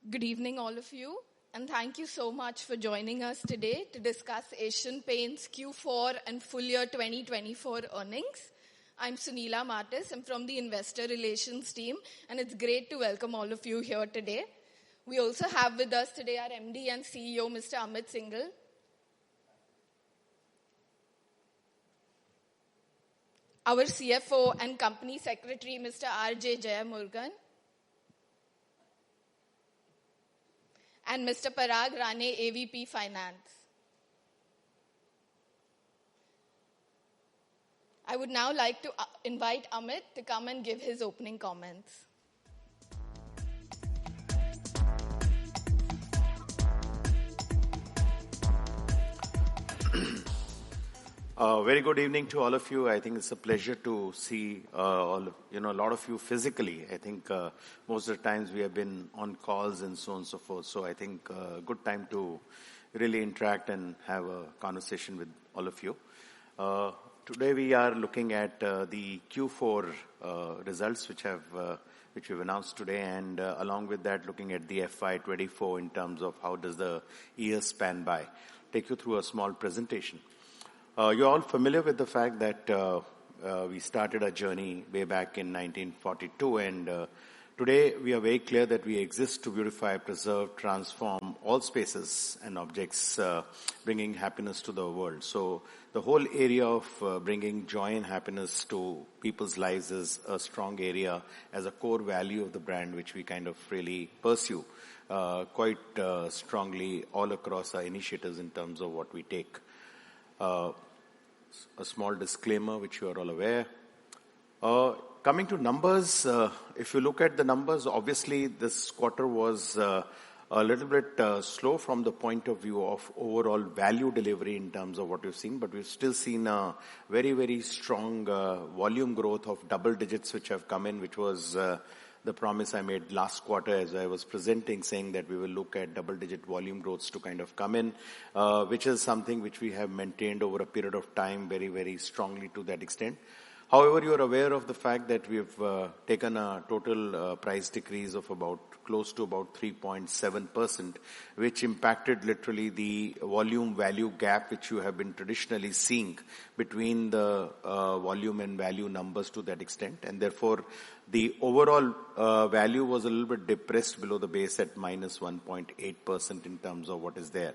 Good evening, all of you, and thank you so much for joining us today to discuss Asian Paints Q4 and full year 2024 earnings. I'm Sunila Martis. I'm from the Investor Relations team, and it's great to welcome all of you here today. We also have with us today our MD and CEO, Mr. Amit Singhal. Our CFO and Company Secretary, Mr. R.J. Jayamurugan. And Mr. Parag Rane, AVP Finance. I would now like to invite Amit to come and give his opening comments. Very good evening to all of you. I think it's a pleasure to see a lot of you physically. I think most of the times we have been on calls and so on and so forth. So I think good time to really interact and have a conversation with all of you. Today we are looking at the Q4 results which we've announced today, and along with that looking at the FY24 in terms of how does the year span by. Take you through a small presentation. You're all familiar with the fact that we started a journey way back in 1942, and today we are very clear that we exist to beautify, preserve, transform all spaces and objects, bringing happiness to the world. So the whole area of bringing joy and happiness to people's lives is a strong area as a core value of the brand, which we kind of really pursue quite strongly all across our initiatives in terms of what we take. A small disclaimer, which you are all aware. Coming to numbers, if you look at the numbers, obviously this quarter was a little bit slow from the point of view of overall value delivery in terms of what we've seen, but we've still seen a very, very strong volume growth of double digits which have come in, which was the promise I made last quarter as I was presenting, saying that we will look at double-digit volume growths to kind of come in, which is something which we have maintained over a period of time very, very strongly to that extent. However, you are aware of the fact that we've taken a total price decrease of close to about 3.7%, which impacted literally the volume value gap which you have been traditionally seeing between the volume and value numbers to that extent, and therefore the overall value was a little bit depressed below the base at minus 1.8% in terms of what is there.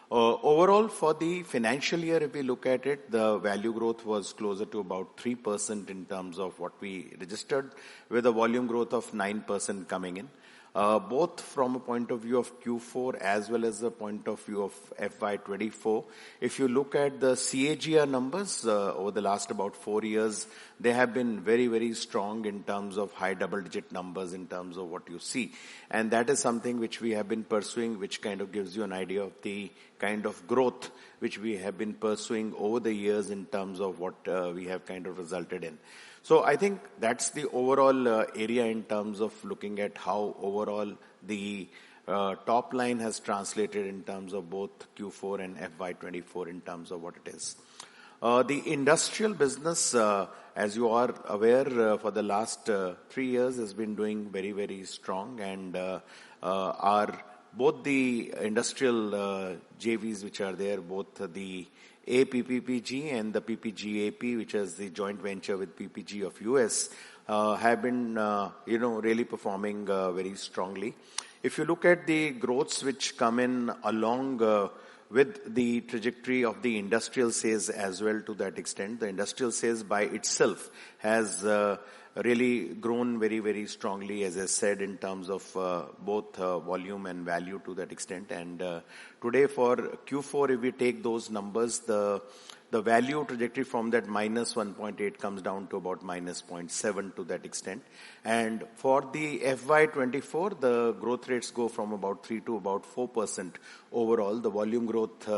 Overall, for the financial year, if we look at it, the value growth was closer to about 3% in terms of what we registered, with a volume growth of 9% coming in. Both from a point of view of Q4 as well as the point of view of FY24. If you look at the CAGR numbers over the last about 4 years, they have been very, very strong in terms of high double-digit numbers in terms of what you see. And that is something which we have been pursuing, which kind of gives you an idea of the kind of growth which we have been pursuing over the years in terms of what we have kind of resulted in. So I think that's the overall area in terms of looking at how overall the top line has translated in terms of both Q4 and FY24 in terms of what it is. The industrial business, as you are aware, for the last 3 years has been doing very, very strong, and both the industrial JVs which are there, both the APPPG and the PPGAP, which is the joint venture with PPG of US, have been, really performing very strongly. If you look at the growths which come in along with the trajectory of the industrial sales as well to that extent, the industrial sales by itself has really grown very, very strongly, as I said, in terms of both volume and value to that extent. And today for Q4, if we take those numbers, the value trajectory from that minus 1.8 comes down to about minus 0.7 to that extent. And for the FY24, the growth rates go from about 3 to about 4% overall. The volume growth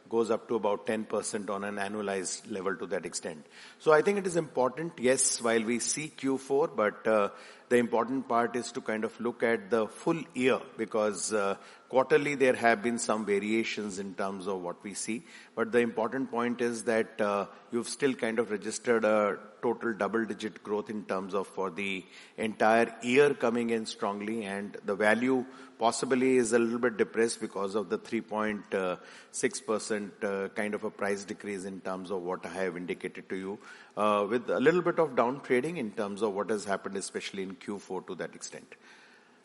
goes up to about 10% on an annualized level to that extent. So I think it is important, yes, while we see Q4, but the important part is to kind of look at the full year, because quarterly there have been some variations in terms of what we see. But the important point is that you've still kind of registered a total double-digit growth in terms of for the entire year coming in strongly, and the value possibly is a little bit depressed because of the 3.6% kind of a price decrease in terms of what I have indicated to you, with a little bit of down trading in terms of what has happened, especially in Q4 to that extent.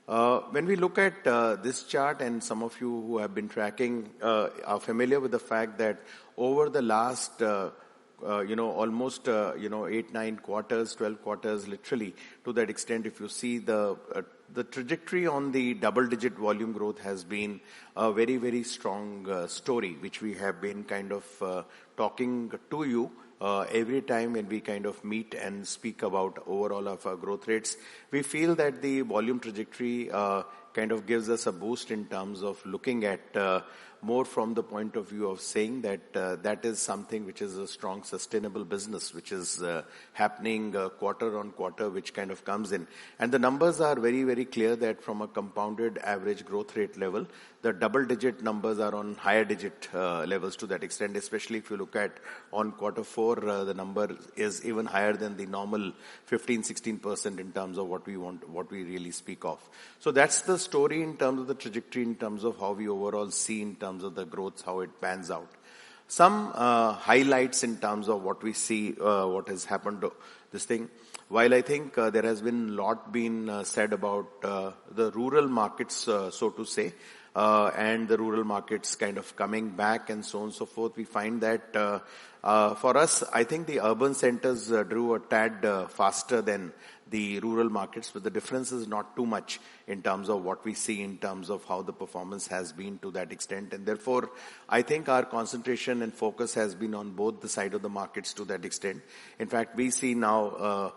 When we look at this chart, and some of you who have been tracking are familiar with the fact that over the last almost 8, 9 quarters, 12 quarters, literally to that extent, if you see the trajectory on the double-digit volume growth has been a very, very strong story, which we have been kind of talking to you every time when we kind of meet and speak about overall of our growth rates. We feel that the volume trajectory kind of gives us a boost in terms of looking at more from the point of view of saying that that is something which is a strong sustainable business, which is happening quarter on quarter, which kind of comes in. And the numbers are very, very clear that from a compounded average growth rate level, the double-digit numbers are on higher digit levels to that extent, especially if you look at on quarter 4, the number is even higher than the normal 15-16% in terms of what we really speak of. So that's the story in terms of the trajectory, in terms of how we overall see in terms of the growth, how it pans out. Some highlights in terms of what we see, what has happened to this thing. While I think there has been a lot been said about the rural markets, so to say, and the rural markets kind of coming back and so on and so forth, we find that for us, I think the urban centers drew a tad faster than the rural markets, but the difference is not too much in terms of what we see in terms of how the performance has been to that extent. And therefore, I think our concentration and focus has been on both the side of the markets to that extent. In fact, we see now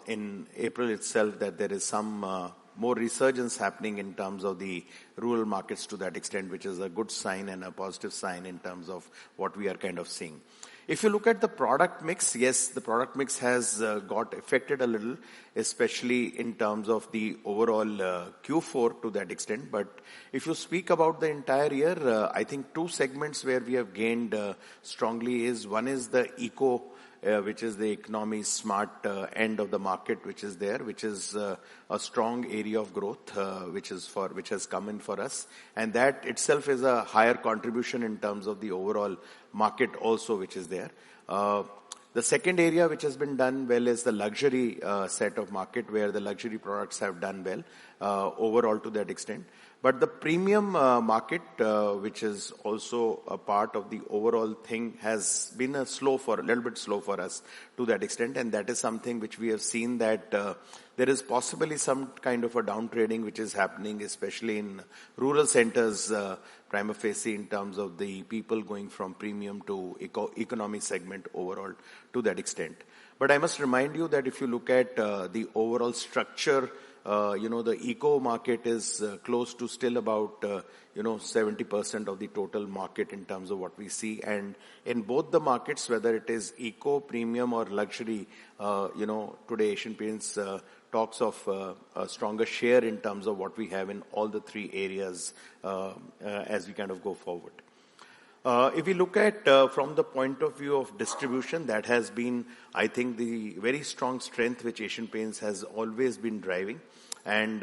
in April itself that there is some more resurgence happening in terms of the rural markets to that extent, which is a good sign and a positive sign in terms of what we are kind of seeing. If you look at the product mix, yes, the product mix has got affected a little, especially in terms of the overall Q4 to that extent. But if you speak about the entire year, I think 2 segments where we have gained strongly is, one is the eco, which is the economy smart end of the market, which is there, which is a strong area of growth, which has come in for us. And that itself is a higher contribution in terms of the overall market also, which is there. The second area which has been done well is the luxury set of market, where the luxury products have done well overall to that extent. But the premium market, which is also a part of the overall thing, has been a little bit slow for us to that extent. And that is something which we have seen that there is possibly some kind of a down trading which is happening, especially in rural centers, prima facie, in terms of the people going from premium to economy segment overall to that extent. But I must remind you that if you look at the overall structure, the eco market is close to still about 70% of the total market in terms of what we see. And in both the markets, whether it is eco, premium or luxury, today Asian Paints talks of a stronger share in terms of what we have in all the 3 areas as we kind of go forward. If we look at from the point of view of distribution, that has been, I think, the very strong strength which Asian Paints has always been driving. And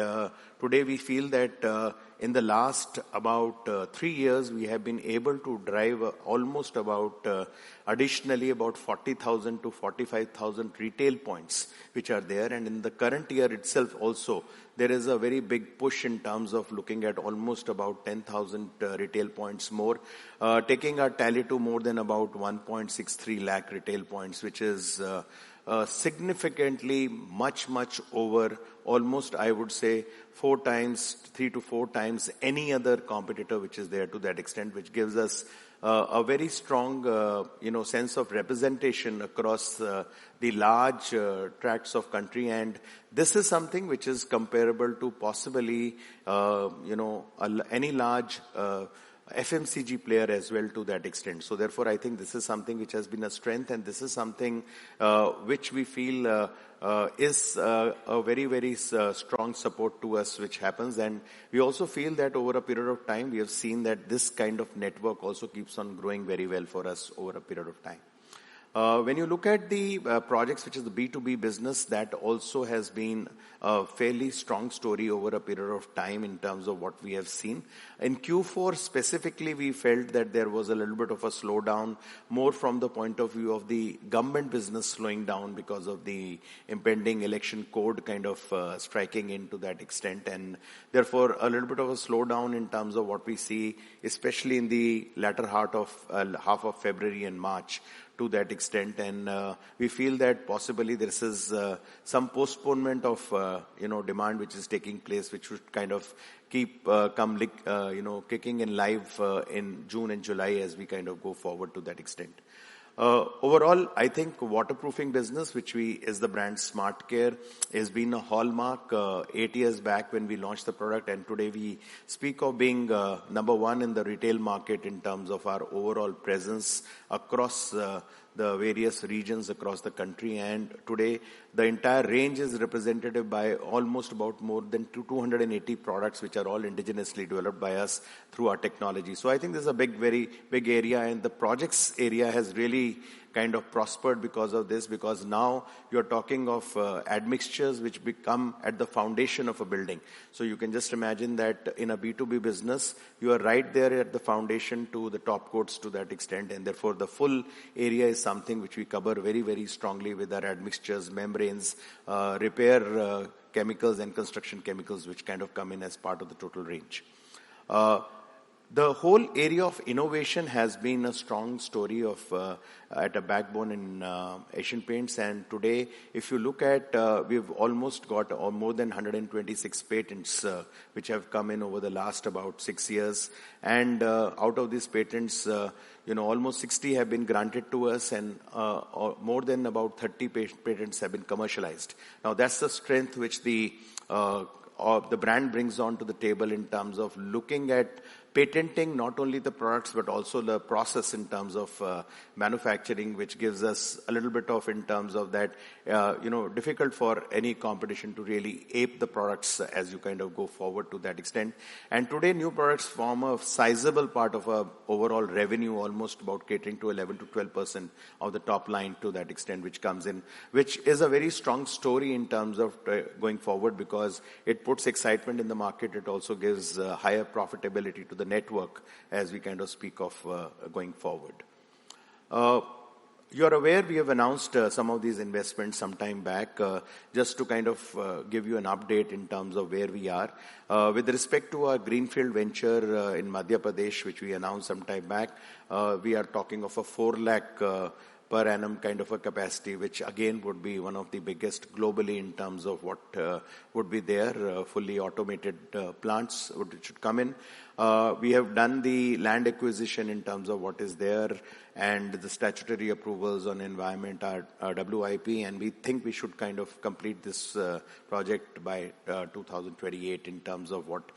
today we feel that in the last about 3 years, we have been able to drive almost about additionally about 40,000 to 45,000 retail points which are there. And in the current year itself also, there is a very big push in terms of looking at almost about 10,000 retail points more, taking our tally to more than about 1.63 lakh retail points, which is significantly much over almost, I would say, 3 to 4 times any other competitor which is there to that extent, which gives us a very strong, sense of representation across the large tracts of country. And this is something which is comparable to possibly, any large FMCG player as well to that extent. So therefore, I think this is something which has been a strength, and this is something which we feel is a very strong support to us, which happens. And we also feel that over a period of time, we have seen that this kind of network also keeps on growing very well for us over a period of time. When you look at the projects, which is the B2B business, that also has been a fairly strong story over a period of time in terms of what we have seen. In Q4 specifically, we felt that there was a little bit of a slowdown, more from the point of view of the government business slowing down because of the impending election code kind of striking into that extent. And therefore, a little bit of a slowdown in terms of what we see, especially in the latter half of February and March, to that extent. And we feel that possibly this is some postponement of demand which is taking place, which would kind of keep kicking in live in June and July as we kind of go forward to that extent. Overall, I think waterproofing business, which is the brand Smart Care, has been a hallmark 8 years back when we launched the product, and today we speak of being number one in the retail market in terms of our overall presence across the various regions across the country. And today the entire range is represented by almost about more than 280 products, which are all indigenously developed by us through our technology. So I think this is a very big area, and the projects area has really kind of prospered because of this, because now you're talking of admixtures which become at the foundation of a building. So you can just imagine that in a B2B business, you are right there at the foundation to the top coats to that extent, and therefore the full area is something which we cover very strongly with our admixtures, membranes, repair chemicals and construction chemicals, which kind of come in as part of the total range. The whole area of innovation has been a strong story of at a backbone in Asian Paints. And today, if you look at, we've almost got more than 126 patents which have come in over the last about 6 years. And out of these patents, almost 60 have been granted to us, and more than about 30 patents have been commercialized. Now, that's the strength which the brand brings on to the table in terms of looking at patenting not only the products but also the process in terms of manufacturing, which gives us a little bit of in terms of that, difficult for any competition to really ape the products as you kind of go forward to that extent. And today new products form a sizable part of our overall revenue, almost about catering to 11 to 12% of the top line to that extent, which comes in, which is a very strong story in terms of going forward, because it puts excitement in the market. It also gives higher profitability to the network as we kind of speak of going forward. You're aware we have announced some of these investments some time back, just to kind of give you an update in terms of where we are. With respect to our greenfield venture in Madhya Pradesh, which we announced some time back, we are talking of a 4 lakh per annum kind of a capacity, which again would be one of the biggest globally in terms of what would be there, fully automated plants which should come in. We have done the land acquisition in terms of what is there, and the statutory approvals on environment are WIP, and we think we should kind of complete this project by 2028 in terms of what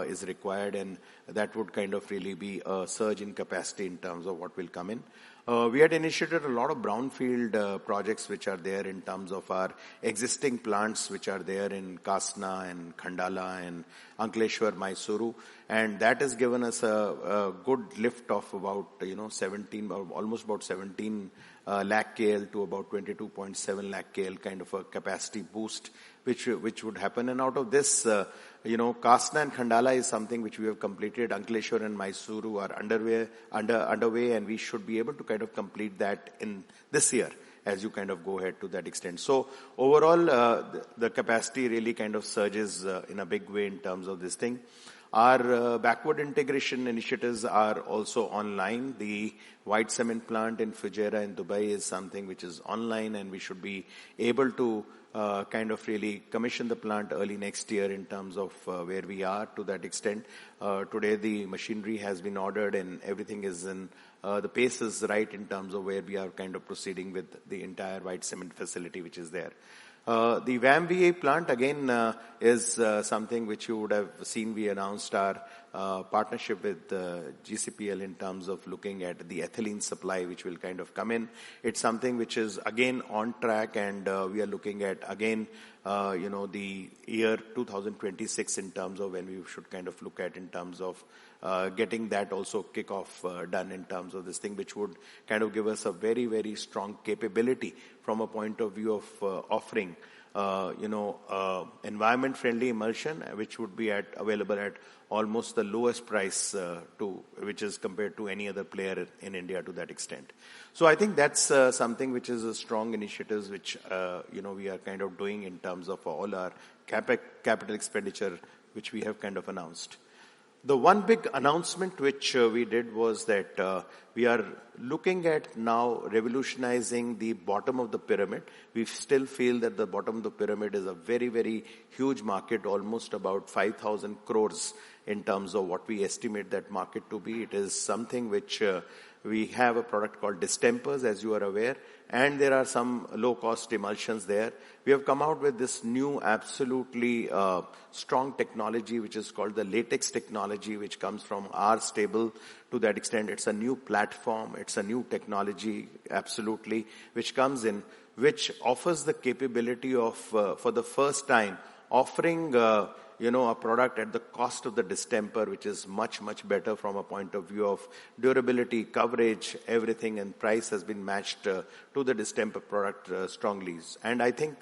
is required, and that would kind of really be a surge in capacity in terms of what will come in. We had initiated a lot of brownfield projects which are there in terms of our existing plants which are there in Kasna and Khandala and Ankleshwar, Mysuru, and that has given us a good lift of about 17, almost about 17 lakh KL to about 22.7 lakh KL kind of a capacity boost which would happen. And out of this, Kasna and Khandala is something which we have completed. Ankleshwar and Mysuru are underway, and we should be able to kind of complete that in this year as you kind of go ahead to that extent. So overall, the capacity really kind of surges in a big way in terms of this thing. Our backward integration initiatives are also online. The white cement plant in Fujairah in Dubai is something which is online, and we should be able to kind of really commission the plant early next year in terms of where we are to that extent. Today the machinery has been ordered and everything is in, the pace is right in terms of where we are kind of proceeding with the entire white cement facility which is there. The VAM-VA plant again is something which you would have seen. We announced our partnership with GCPL in terms of looking at the ethylene supply which will kind of come in. It's something which is again on track, and we are looking at again the year 2026 in terms of when we should kind of look at in terms of getting that also kickoff done in terms of this thing, which would kind of give us a very, very strong capability from a point of view of offering environment-friendly emulsion, which would be available at almost the lowest price which is compared to any other player in India to that extent. So I think that's something which is a strong initiatives which we are kind of doing in terms of all our capital expenditure which we have kind of announced. The one big announcement which we did was that we are looking at now revolutionizing the bottom of the pyramid. We still feel that the bottom of the pyramid is a very, very huge market, almost about 5,000 crores in terms of what we estimate that market to be. It is something which we have a product called distempers, as you are aware, and there are some low-cost emulsions there. We have come out with this new absolutely strong technology which is called the latex technology, which comes from our stable to that extent. It's a new platform, it's a new technology absolutely which comes in, which offers the capability of for the first time offering a product at the cost of the distemper, which is much, much better from a point of view of durability, coverage, everything, and price has been matched to the distemper product strongly. And I think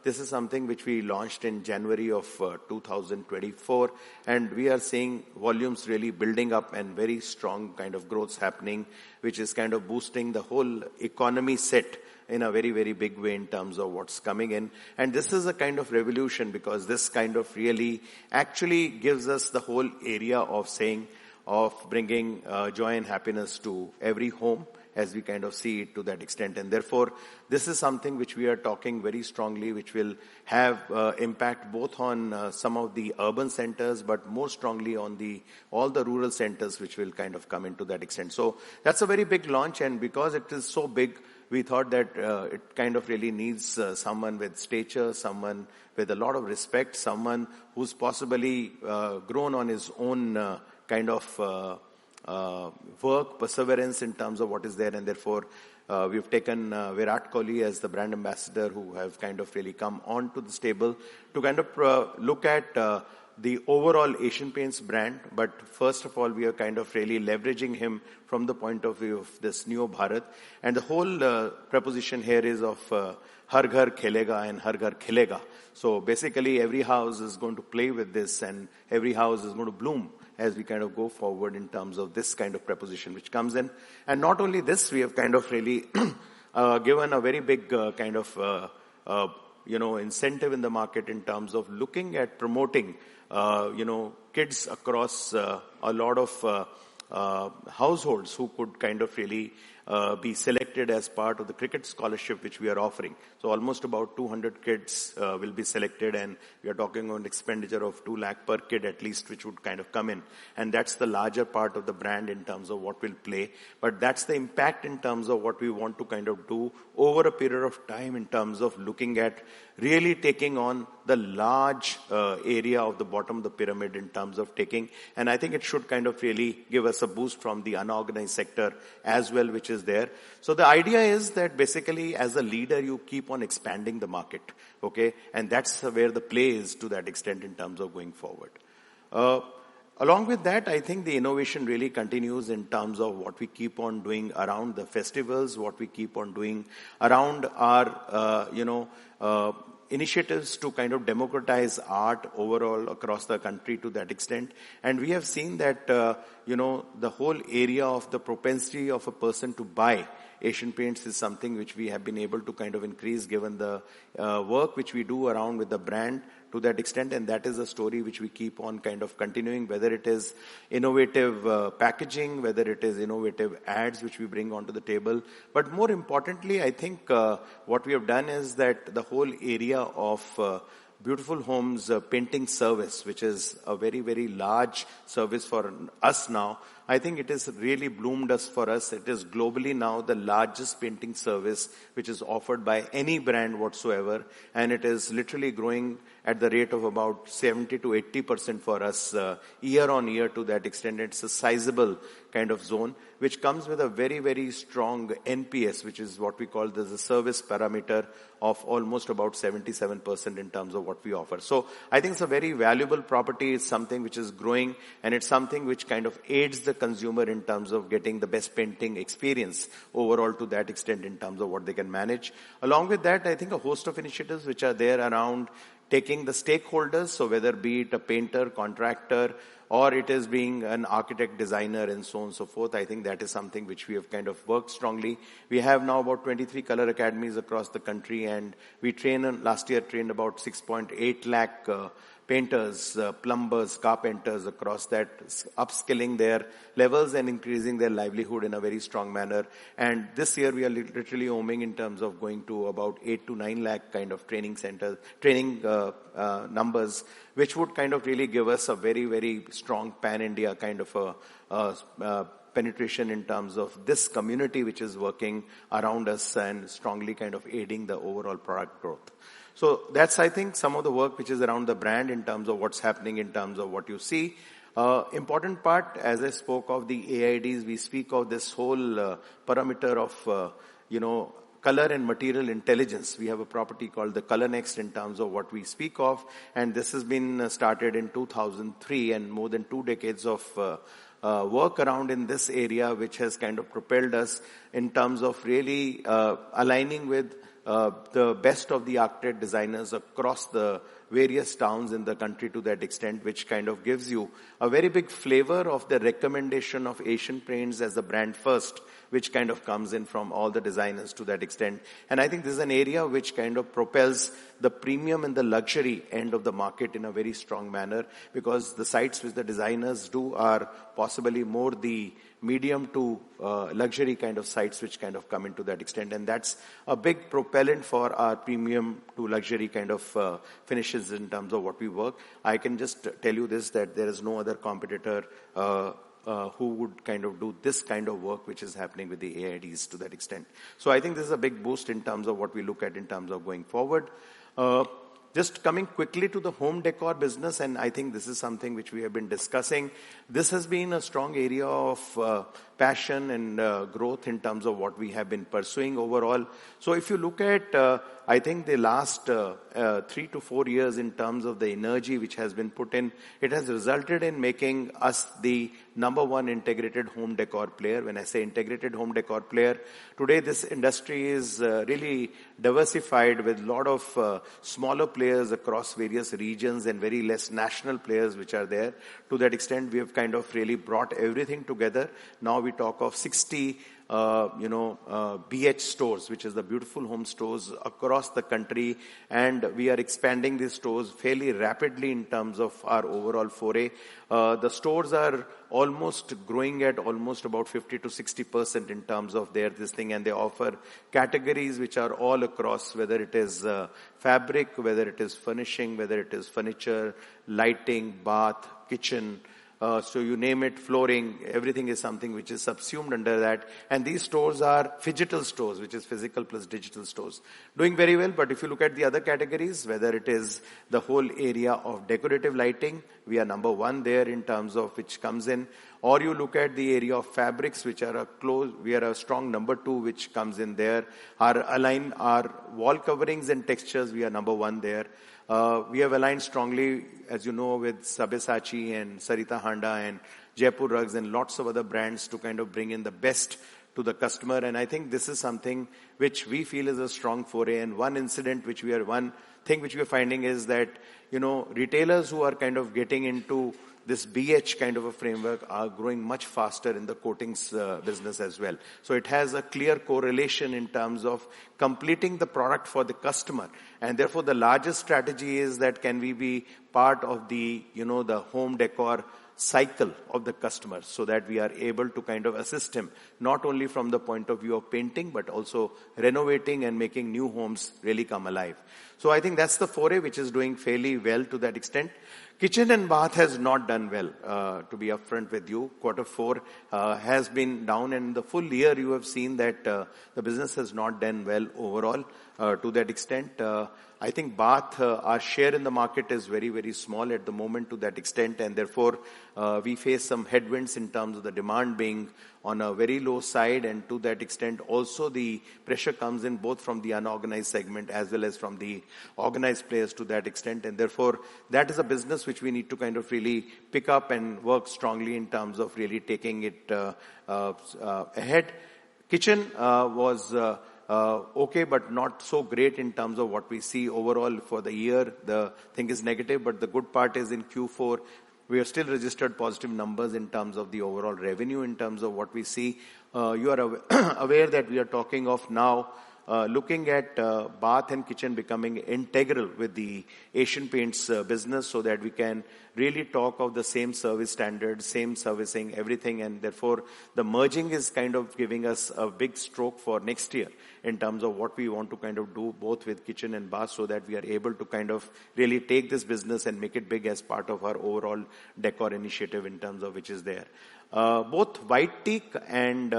this is something which we launched in January of 2024, and we are seeing volumes really building up and very strong kind of growths happening, which is kind of boosting the whole economy set in a very, very big way in terms of what's coming in. And this is a kind of revolution because this kind of really actually gives us the whole area of bringing joy and happiness to every home as we kind of see it to that extent. And therefore, this is something which we are talking very strongly, which will have impact both on some of the urban centers, but more strongly on all the rural centers which will kind of come into that extent. So that's a very big launch, and because it is so big, we thought that it kind of really needs someone with stature, someone with a lot of respect, someone who's possibly grown on his own kind of work, perseverance in terms of what is there. And therefore, we've taken Virat Kohli as the brand ambassador, who have kind of really come onto the stable to kind of look at the overall Asian Paints brand. But first of all, we are kind of really leveraging him from the point of view of this Neo Bharat. And the whole proposition here is of Har Ghar Khelega and Har Ghar Khilega. So basically, every house is going to play with this, and every house is going to bloom as we kind of go forward in terms of this kind of proposition which comes in. And not only this, we have kind of really given a very big kind of incentive in the market in terms of looking at promoting kids across a lot of households who could kind of really be selected as part of the cricket scholarship which we are offering. So almost about 200 kids will be selected, and we are talking on expenditure of 2 lakh per kid at least, which would kind of come in. And that's the larger part of the brand in terms of what will play. But that's the impact in terms of what we want to kind of do over a period of time in terms of looking at really taking on the large area of the bottom of the pyramid in terms of taking. And I think it should kind of really give us a boost from the unorganized sector as well, which is there. So the idea is that basically as a leader, you keep on expanding the market. Okay. And that's where the play is to that extent in terms of going forward. Along with that, I think the innovation really continues in terms of what we keep on doing around the festivals, what we keep on doing around our, initiatives to kind of democratize art overall across the country to that extent. And we have seen that, the whole area of the propensity of a person to buy Asian Paints is something which we have been able to kind of increase given the work which we do around with the brand to that extent. And that is a story which we keep on kind of continuing, whether it is innovative packaging, whether it is innovative ads which we bring onto the table. But more importantly, I think what we have done is that the whole area of Beautiful Homes painting service, which is a very, very large service for us now. I think it has really bloomed us for us. It is globally now the largest painting service which is offered by any brand whatsoever. And it is literally growing at the rate of about 70 to 80% for us year on year. To that extent, it's a sizable kind of zone, which comes with a very, very strong NPS, which is what we call the service parameter of almost about 77% in terms of what we offer. So I think it's a very valuable property. It's something which is growing, and it's something which kind of aids the consumer in terms of getting the best painting experience overall to that extent in terms of what they can manage. Along with that, I think a host of initiatives which are there around taking the stakeholders, so whether be it a painter, contractor, or it is being an architect, designer, and so on and so forth. I think that is something which we have kind of worked strongly. We have now about 23 color academies across the country, and we last year trained about 6.8 lakh painters, plumbers, carpenters across that, upskilling their levels and increasing their livelihood in a very strong manner. And this year we are literally aiming in terms of going to about 8 to 9 lakh kind of training centers, numbers, which would kind of really give us a very, very strong pan-India kind of a penetration in terms of this community which is working around us and strongly kind of aiding the overall product growth. So that's, I think, some of the work which is around the brand in terms of what's happening in terms of what you see. Important part, as I spoke of the AIDs, we speak of this whole parameter of, color and material intelligence. We have a property called the Color Next in terms of what we speak of. And this has been started in 2003, and more than 2 decades of work around in this area, which has kind of propelled us in terms of really aligning with the best of the architect designers across the various towns in the country to that extent, which kind of gives you a very big flavor of the recommendation of Asian Paints as the brand first, which kind of comes in from all the designers to that extent. And I think this is an area which kind of propels the premium and the luxury end of the market in a very strong manner, because the sites which the designers do are possibly more the medium to luxury kind of sites which kind of come into that extent. And that's a big propellant for our premium to luxury kind of finishes in terms of what we work. I can just tell you this, that there is no other competitor who would kind of do this kind of work which is happening with the AIDs to that extent. So I think this is a big boost in terms of what we look at in terms of going forward. Just coming quickly to the home decor business, and I think this is something which we have been discussing. This has been a strong area of passion and growth in terms of what we have been pursuing overall. So if you look at, I think the last 3 to 4 years in terms of the energy which has been put in, it has resulted in making us the #1 integrated home decor player. When I say integrated home decor player, today this industry is really diversified with a lot of smaller players across various regions and very less national players which are there. To that extent, we have kind of really brought everything together. Now we talk of 60 BH stores, which is the Beautiful Home stores across the country, and we are expanding these stores fairly rapidly in terms of our overall foray. The stores are almost growing at almost about 50 to 60% in terms of this thing, and they offer categories which are all across, whether it is fabric, whether it is furnishing, whether it is furniture, lighting, bath, kitchen, so you name it, flooring, everything is something which is subsumed under that. And these stores are phygital stores, which is physical plus digital stores. Doing very well, but if you look at the other categories, whether it is the whole area of decorative lighting, we are #1 there in terms of which comes in. Or you look at the area of fabrics, which are we are a strong #2, which comes in there. Our wall coverings and textures, we are #1 there. We have aligned strongly, as you know, with Sabyasachi and Sarita Handa and Jaipur Rugs and lots of other brands to kind of bring in the best to the customer. And I think this is something which we feel is a strong foray. And one thing which we are finding is that, retailers who are kind of getting into this BH kind of a framework are growing much faster in the coatings business as well. So it has a clear correlation in terms of completing the product for the customer. And therefore the largest strategy is that can we be part of the, the home decor cycle of the customer, so that we are able to kind of assist him, not only from the point of view of painting, but also renovating and making new homes really come alive. So I think that's the foray which is doing fairly well to that extent. Kitchen and bath has not done well, to be upfront with you. Q4 has been down, and the full year you have seen that the business has not done well overall to that extent. I think bath, our share in the market is very, very small at the moment to that extent, and therefore we face some headwinds in terms of the demand being on a very low side, and to that extent also the pressure comes in both from the unorganized segment as well as from the organized players to that extent, and therefore that is a business which we need to kind of really pick up and work strongly in terms of really taking it ahead. Kitchen was okay, but not so great in terms of what we see overall for the year. The thing is negative, but the good part is in Q4, we have still registered positive numbers in terms of the overall revenue, in terms of what we see. You are aware that we are talking of now looking at bath and kitchen becoming integral with the Asian Paints business, so that we can really talk of the same service standards, same servicing, everything, and therefore the merging is kind of giving us a big stroke for next year in terms of what we want to kind of do both with kitchen and bath, so that we are able to kind of really take this business and make it big as part of our overall decor initiative in terms of which is there. Both White Teak and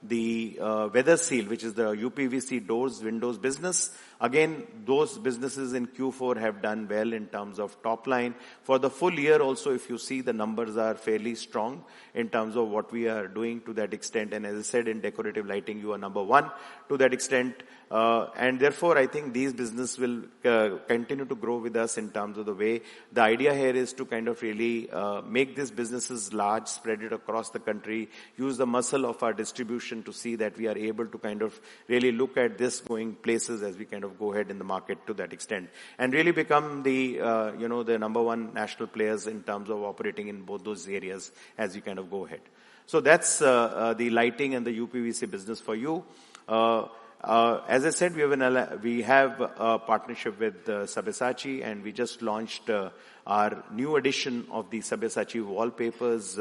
the Weather Seal, which is the UPVC doors, windows business, again, those businesses in Q4 have done well in terms of top line. For the full year also, if you see, the numbers are fairly strong in terms of what we are doing to that extent. And as I said, in decorative lighting, you are number one to that extent. And therefore, I think these businesses will continue to grow with us in terms of the way. The idea here is to kind of really make these businesses large, spread it across the country, use the muscle of our distribution to see that we are able to kind of really look at this going places as we kind of go ahead in the market to that extent, and really become the, the number one national players in terms of operating in both those areas as we kind of go ahead. So that's the lighting and the UPVC business for you. As I said, we have a partnership with Sabyasachi, and we just launched our new edition of the Sabyasachi wallpapers,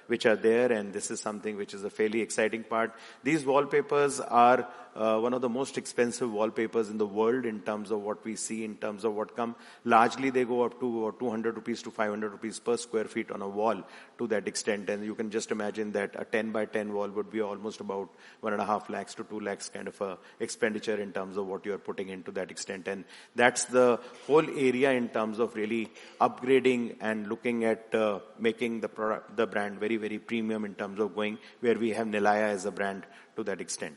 which are there, and this is something which is a fairly exciting part. These wallpapers are one of the most expensive wallpapers in the world in terms of what we see, in terms of what come. Largely, they go up to 200 rupees to 500 rupees per square feet on a wall to that extent, and you can just imagine that a 10 by 10 wall would be almost about 1.5 lakhs to 2 lakhs kind of a expenditure in terms of what you are putting into that extent. And that's the whole area in terms of really upgrading and looking at making the brand very, very premium in terms of going where we have Nilaya as a brand to that extent.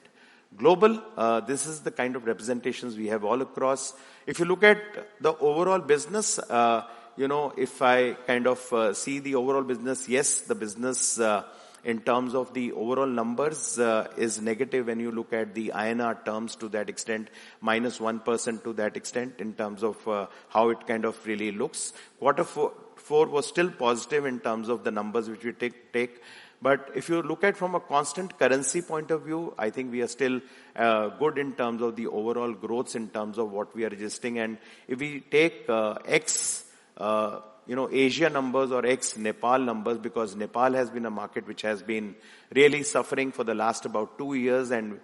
Global, this is the kind of representations we have all across. If you look at the overall business, if I kind of see the overall business, yes, the business in terms of the overall numbers is negative when you look at the INR terms to that extent, -1% to that extent in terms of how it kind of really looks. Q4 was still positive in terms of the numbers which we take. But if you look at from a constant currency point of view, I think we are still good in terms of the overall growths in terms of what we are registering. And if we take Asia numbers or ex-Nepal numbers, because Nepal has been a market which has been really suffering for the last about 2 years, and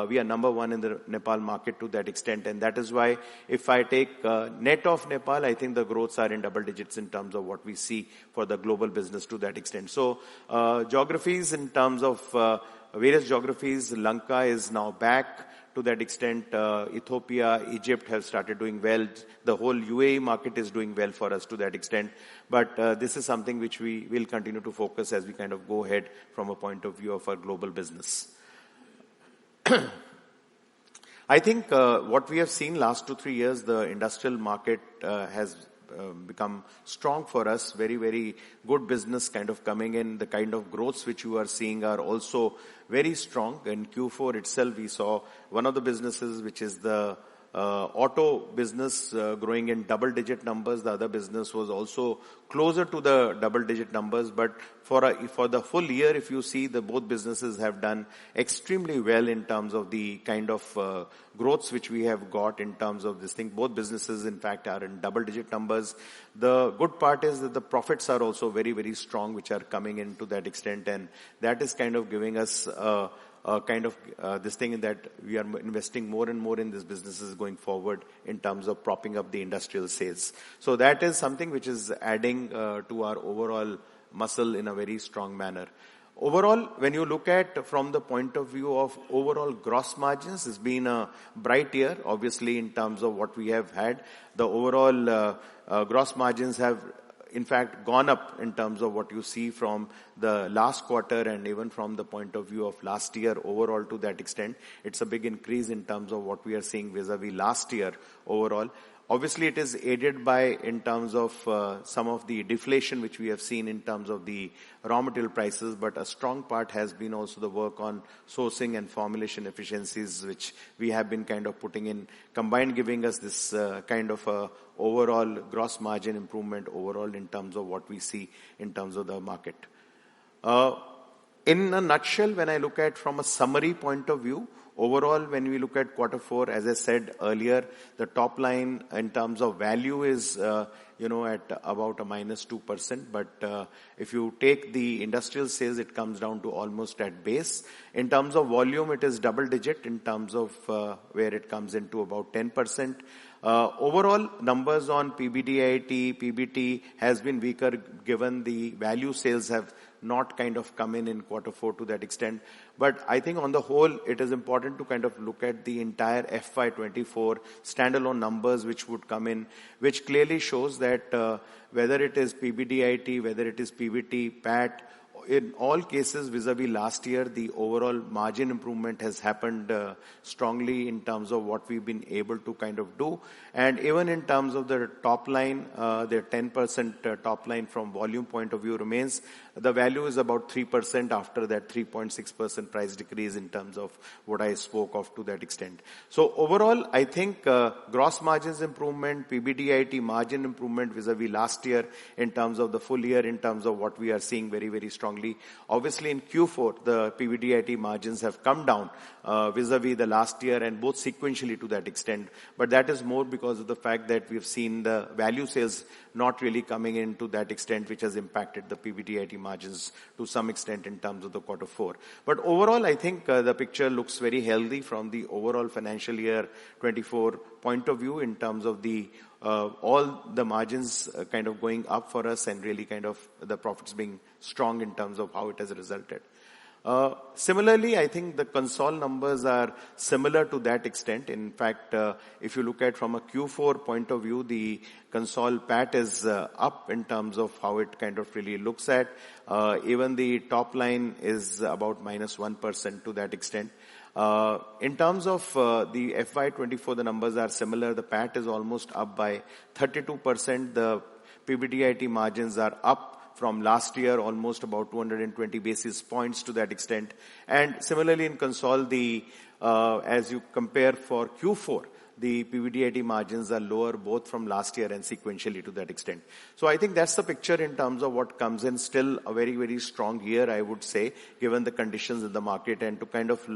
we are number one in the Nepal market to that extent. And that is why if I take net of Nepal, I think the growths are in double digits in terms of what we see for the global business to that extent. So geographies in terms of various geographies, Lanka is now back. To that extent, Ethiopia, Egypt have started doing well. The whole UAE market is doing well for us to that extent. But this is something which we will continue to focus as we kind of go ahead from a point of view of our global business. I think what we have seen last 2-3 years, the industrial market has become strong for us. Very, very good business kind of coming in. The kind of growths which you are seeing are also very strong. In Q4 itself, we saw one of the businesses, which is the auto business growing in double-digit numbers. The other business was also closer to the double-digit numbers. But for the full year, if you see, both businesses have done extremely well in terms of the kind of growths which we have got in terms of this thing. Both businesses, in fact, are in double-digit numbers. The good part is that the profits are also very, very strong, which are coming in to that extent, and that is kind of giving us kind of this thing that we are investing more and more in these businesses going forward in terms of propping up the industrial sales. So that is something which is adding to our overall muscle in a very strong manner. Overall, when you look at from the point of view of overall gross margins, it's been a bright year, obviously, in terms of what we have had. The overall gross margins have in fact gone up in terms of what you see from the last quarter and even from the point of view of last year overall. To that extent, it's a big increase in terms of what we are seeing vis-a-vis last year overall. Obviously, it is aided by in terms of some of the deflation which we have seen in terms of the raw material prices, but a strong part has been also the work on sourcing and formulation efficiencies which we have been kind of putting in, combined giving us this kind of overall gross margin improvement overall in terms of what we see in terms of the market. In a nutshell, when I look at from a summary point of view, overall, when we look at quarter four, as I said earlier, the top line in terms of value is, at about a -2%. But if you take the industrial sales, it comes down to almost at base. In terms of volume, it is double digit in terms of where it comes into about 10%. Overall numbers on PBDIT, PBT has been weaker given the value sales have not kind of come in quarter four to that extent. But I think on the whole, it is important to kind of look at the entire FY24 standalone numbers which would come in, which clearly shows that whether it is PBDIT, whether it is PBT, PAT, in all cases vis-a-vis last year, the overall margin improvement has happened strongly in terms of what we've been able to kind of do. And even in terms of the top line, the 10% top line from volume point of view remains. The value is about 3% after that 3.6% price decrease in terms of what I spoke of to that extent. So overall, I think gross margins improvement, PBDIT margin improvement vis-a-vis last year in terms of the full year, in terms of what we are seeing very, very strongly. Obviously in Q4, the PBDIT margins have come down vis-a-vis the last year and both sequentially to that extent. But that is more because of the fact that we've seen the value sales not really coming in to that extent, which has impacted the PBDIT margins to some extent in terms of the quarter four. But overall, I think the picture looks very healthy from the overall financial year 24 point of view in terms of the all the margins kind of going up for us and really kind of the profits being strong in terms of how it has resulted. Similarly, I think the Concall numbers are similar to that extent. In fact, if you look at from a Q4 point of view, the Concall PAT is up in terms of how it kind of really looks at. Even the top line is about -1% to that extent. In terms of the FY24, the numbers are similar. The PAT is almost up by 32%. The PBDIT margins are up from last year, almost about 220 basis points to that extent. And similarly in Concall, as you compare for Q4, the PBDIT margins are lower both from last year and sequentially to that extent. So I think that's the picture in terms of what comes in. Still a very, very strong year, I would say, given the conditions in the market, and to kind of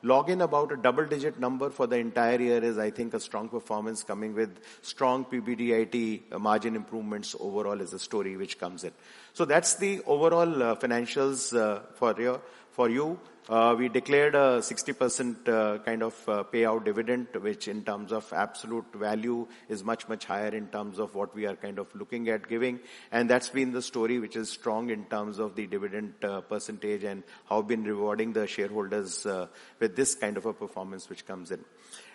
log in about a double-digit number for the entire year is, I think, a strong performance coming with strong PBDIT margin improvements overall is a story which comes in. So that's the overall financials for you. We declared a 60% kind of payout dividend, which in terms of absolute value is much, much higher in terms of what we are kind of looking at giving. And that's been the story which is strong in terms of the dividend percentage and how been rewarding the shareholders with this kind of a performance which comes in.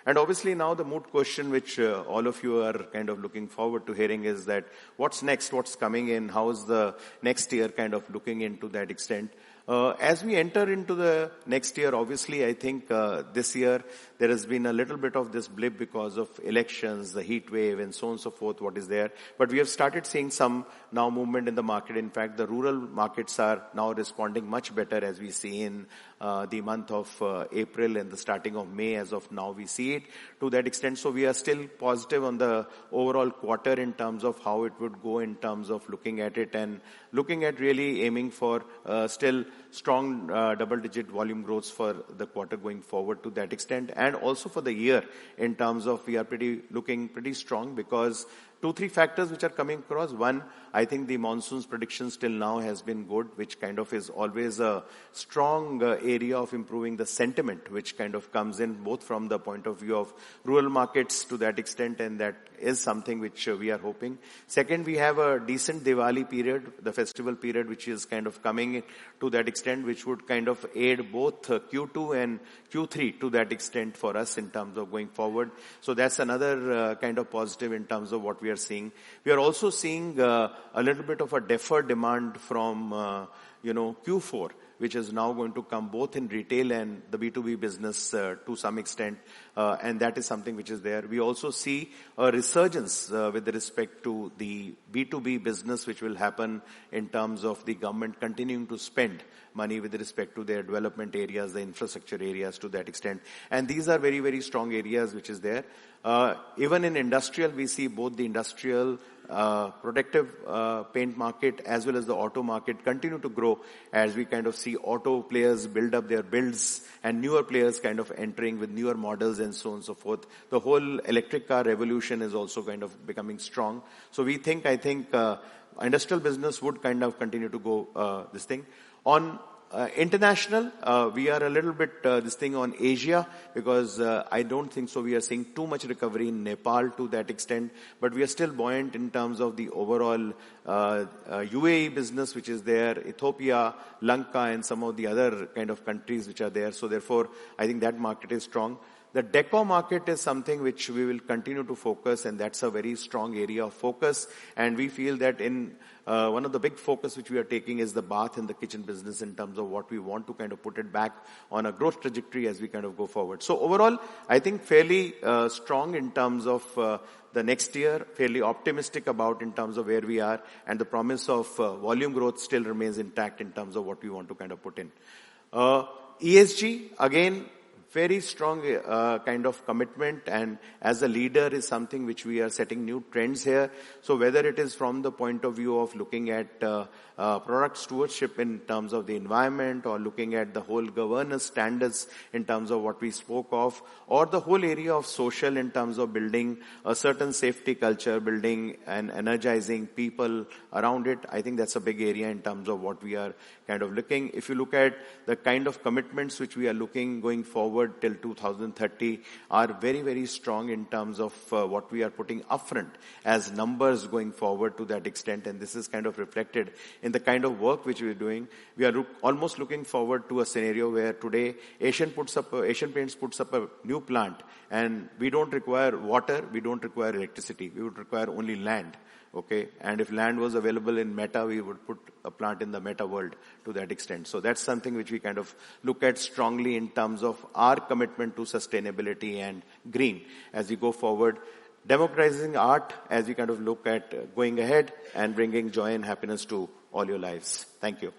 And obviously now the moot question which all of you are kind of looking forward to hearing is that what's next, what's coming in, how's the next year kind of looking into that extent. As we enter into the next year, obviously, I think this year there has been a little bit of this blip because of elections, the heat wave, and so on and so forth, what is there. But we have started seeing some now movement in the market. In fact, the rural markets are now responding much better as we see in the month of April and the starting of May. As of now, we see it to that extent. So we are still positive on the overall quarter in terms of how it would go in terms of looking at it and looking at really aiming for still strong double-digit volume growths for the quarter going forward to that extent, and also for the year in terms of we are looking pretty strong because 2-3 factors which are coming across. One, I think the monsoon's prediction still now has been good, which kind of is always a strong area of improving the sentiment, which kind of comes in both from the point of view of rural markets to that extent, and that is something which we are hoping. Second, we have a decent Diwali period, the festival period, which is kind of coming to that extent, which would kind of aid both Q2 and Q3 to that extent for us in terms of going forward. So that's another kind of positive in terms of what we are seeing. We are also seeing a little bit of a deferred demand from, Q4, which is now going to come both in retail and the B2B business to some extent. And that is something which is there. We also see a resurgence with respect to the B2B business, which will happen in terms of the government continuing to spend money with respect to their development areas, the infrastructure areas to that extent. And these are very, very strong areas which is there. Even in industrial, we see both the industrial protective paint market as well as the auto market continue to grow as we kind of see auto players build up their builds and newer players kind of entering with newer models and so on and so forth. The whole electric car revolution is also kind of becoming strong. So we think, industrial business would kind of continue to go this thing. On international, we are a little bit this thing on Asia because I don't think so we are seeing too much recovery in Nepal to that extent, but we are still buoyant in terms of the overall UAE business which is there, Ethiopia, Lanka and some of the other kind of countries which are there. So therefore, I think that market is strong. The decor market is something which we will continue to focus, and that's a very strong area of focus. And we feel that in one of the big focus which we are taking is the bath and the kitchen business in terms of what we want to kind of put it back on a growth trajectory as we kind of go forward. So overall, I think fairly strong in terms of the next year, fairly optimistic about in terms of where we are, and the promise of volume growth still remains intact in terms of what we want to kind of put in. ESG, again, very strong kind of commitment, and as a leader is something which we are setting new trends here. So whether it is from the point of view of looking at product stewardship in terms of the environment, or looking at the whole governance standards in terms of what we spoke of, or the whole area of social in terms of building a certain safety culture, building and energizing people around it, I think that's a big area in terms of what we are kind of looking. If you look at the kind of commitments which we are looking going forward till 2030 are very, very strong in terms of what we are putting upfront as numbers going forward to that extent. And this is kind of reflected in the kind of work which we are doing. We are almost looking forward to a scenario where today Asian Paints puts up a new plant, and we don't require water, we don't require electricity, we would require only land. Okay, and if land was available in Meta, we would put a plant in the Meta world to that extent. So that's something which we kind of look at strongly in terms of our commitment to sustainability and green as we go forward. Democratizing art as we kind of look at going ahead and bringing joy and happiness to all your lives. Thank you.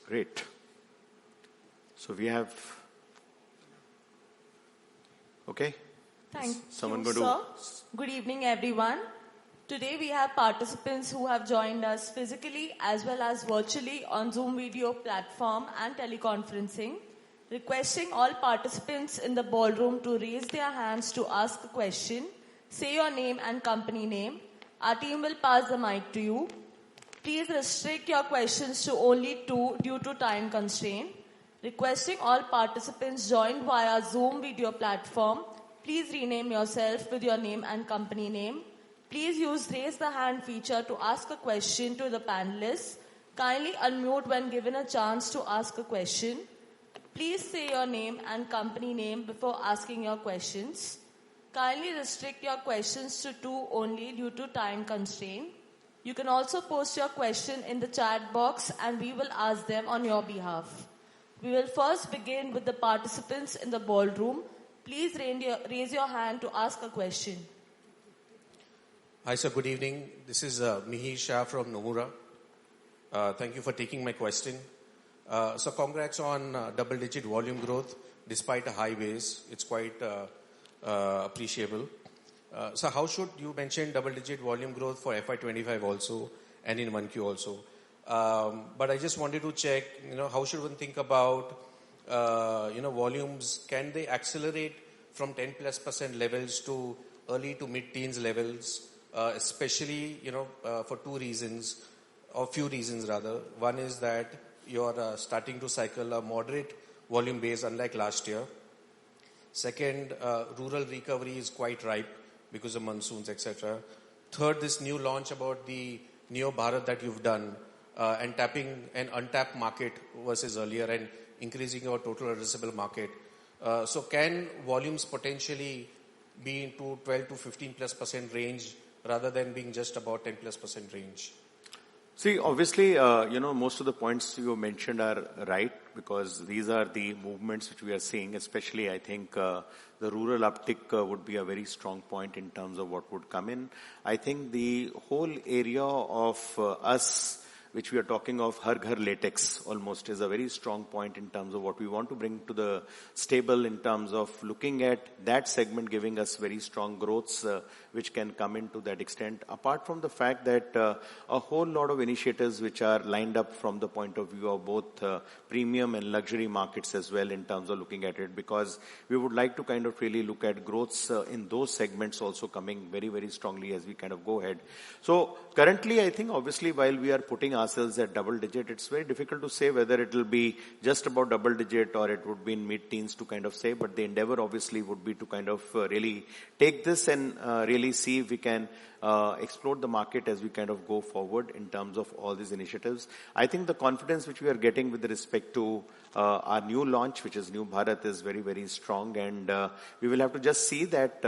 Great. So we have, okay. Thank Someone you, go to sir. Good evening, everyone. Today we have participants who have joined us physically as well as virtually on Zoom video platform and teleconferencing. Requesting all participants in the ballroom to raise their hands to ask a question. Say your name and company name. Our team will pass the mic to you. Please restrict your questions to only 2 due to time constraint. Requesting all participants joined via Zoom video platform, please rename yourself with your name and company name. Please use raise the hand feature to ask a question to the panelists. Kindly unmute when given a chance to ask a question. Please say your name and company name before asking your questions. Kindly restrict your questions to 2 only due to time constraint. You can also post your question in the chat box and we will ask them on your behalf. We will first begin with the participants in the ballroom. Please raise your hand to ask a question. Hi, sir. Good evening. This is Mihir Shah from Nomura. Thank you for taking my question. So congrats on double-digit volume growth despite a high base. It's quite appreciable. So how should you mention double-digit volume growth for FY25 also and in 1Q also? But I just wanted to check, how should one think about, volumes? Can they accelerate from 10+% levels to early to mid-teens levels, especially, for 2 reasons, or few reasons rather. One is that you're starting to cycle a moderate volume base unlike last year. Second, rural recovery is quite ripe because of monsoons, etc. Third, this new launch about the Neo Bharat that you've done and tapping an untapped market versus earlier and increasing your total addressable market. So can volumes potentially be into 12 to 15+% range rather than being just about 10+% range? See, obviously, most of the points you mentioned are right because these are the movements which we are seeing, especially I think the rural uptick would be a very strong point in terms of what would come in. I think the whole area of us, which we are talking of, Har Ghar Latex almost is a very strong point in terms of what we want to bring to the stable in terms of looking at that segment giving us very strong growths which can come into that extent. Apart from the fact that a whole lot of initiatives which are lined up from the point of view of both premium and luxury markets as well in terms of looking at it, because we would like to kind of really look at growths in those segments also coming very, very strongly as we kind of go ahead. So currently, I think obviously while we are putting ourselves at double digit, it's very difficult to say whether it will be just about double digit or it would be in mid-teens to kind of say, but the endeavor obviously would be to kind of really take this and really see if we can explore the market as we kind of go forward in terms of all these initiatives. I think the confidence which we are getting with respect to our new launch, which is New Bharat, is very, very strong, and we will have to just see that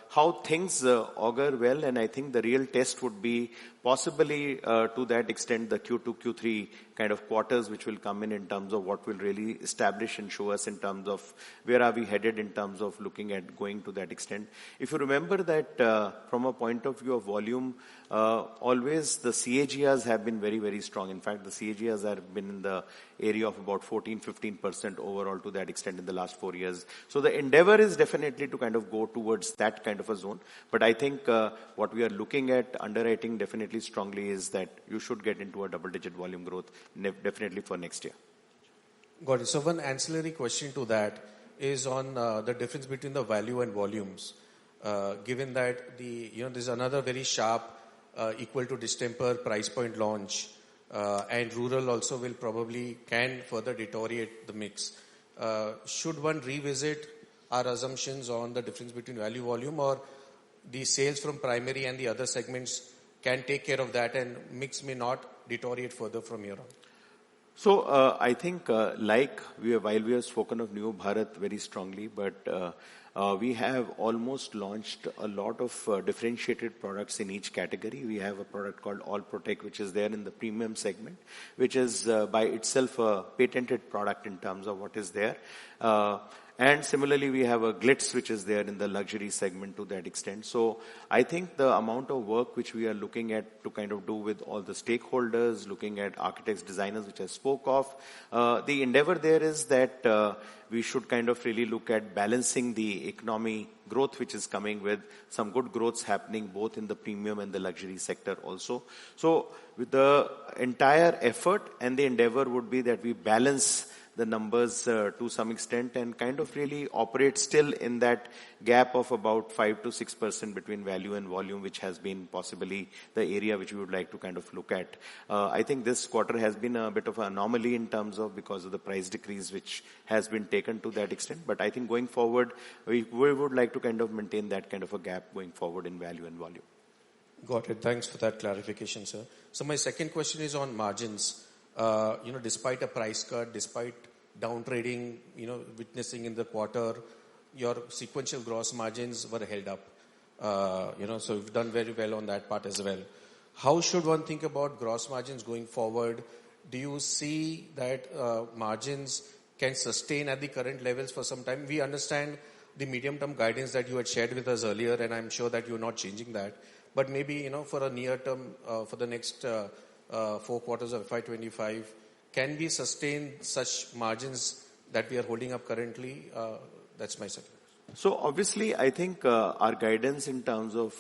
how things augur well, and I think the real test would be possibly to that extent the Q2, Q3 kind of quarters which will come in terms of what will really establish and show us in terms of where are we headed in terms of looking at going to that extent. If you remember that from a point of view of volume, always the CAGRs have been very, very strong. In fact, the CAGRs have been in the area of about 14-15% overall to that extent in the last 4 years. So the endeavor is definitely to kind of go towards that kind of a zone. But I think what we are looking at underwriting definitely strongly is that you should get into a double-digit volume growth definitely for next year. Got it. So one ancillary question to that is on the difference between the value and volumes. Given that there's another very sharp equal to distemper price point launch, and rural also will probably can further deteriorate the mix. Should one revisit our assumptions on the difference between value volume, or the sales from primary and the other segments can take care of that and mix may not deteriorate further from here on? So I think while we have spoken of New Bharat very strongly, but we have almost launched a lot of differentiated products in each category. We have a product called All Protect, which is there in the premium segment, which is by itself a patented product in terms of what is there. And similarly, we have a Glitz, which is there in the luxury segment to that extent. So I think the amount of work which we are looking at to kind of do with all the stakeholders, looking at architects, designers, which I spoke of, the endeavor there is that we should kind of really look at balancing the the economy growth which is coming, with some good growths happening both in the premium and the luxury sector also. So with the entire effort and the endeavor would be that we balance the numbers to some extent and kind of really operate still in that gap of about 5 to 6% between value and volume, which has been possibly the area which we would like to kind of look at. I think this quarter has been a bit of an anomaly in terms of because of the price decrease which has been taken to that extent. But I think going forward, we would like to kind of maintain that kind of a gap going forward in value and volume. Got it. Thanks for that clarification, sir. So my second question is on margins. Despite a price cut, despite down trading, witnessing in the quarter, your sequential gross margins were held up. So you've done very well on that part as well. How should one think about gross margins going forward? Do you see that margins can sustain at the current levels for some time? We understand the medium-term guidance that you had shared with us earlier, and I'm sure that you're not changing that. But maybe, for a near term, for the next 4 quarters of FY25, can we sustain such margins that we are holding up currently? That's my second. So obviously, I think our guidance in terms of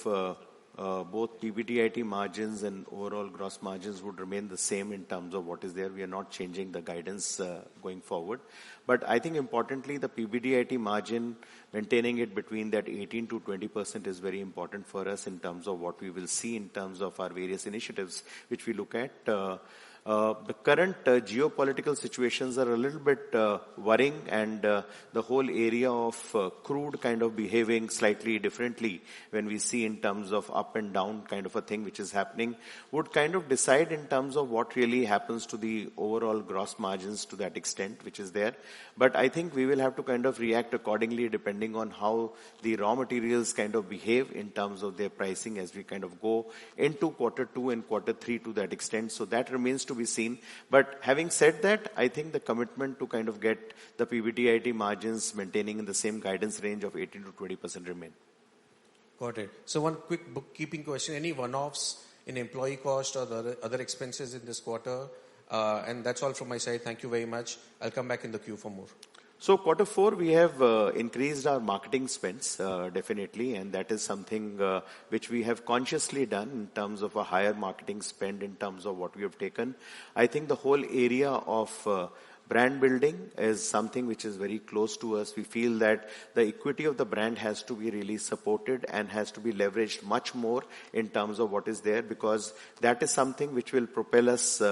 both PBDIT margins and overall gross margins would remain the same in terms of what is there. We are not changing the guidance going forward. But I think importantly, the PBDIT margin, maintaining it between that 18 to 20% is very important for us in terms of what we will see in terms of our various initiatives, which we look at. The current geopolitical situations are a little bit worrying, and the whole area of crude kind of behaving slightly differently when we see in terms of up and down kind of a thing which is happening would kind of decide in terms of what really happens to the overall gross margins to that extent which is there. But I think we will have to kind of react accordingly depending on how the raw materials kind of behave in terms of their pricing as we kind of go into quarter 2 and quarter 3 to that extent. So that remains to be seen. But having said that, I think the commitment to kind of get the PBDIT margins maintaining in the same guidance range of 18 to 20% remain. Got it. So one quick bookkeeping question. Any one-offs in employee cost or the other expenses in this quarter? And that's all from my side. Thank you very much. I'll come back in the queue for more. So quarter 4, we have increased our marketing spends, definitely, and that is something which we have consciously done in terms of a higher marketing spend in terms of what we have taken. I think the whole area of brand building is something which is very close to us. We feel that the equity of the brand has to be really supported and has to be leveraged much more in terms of what is there, because that is something which will propel us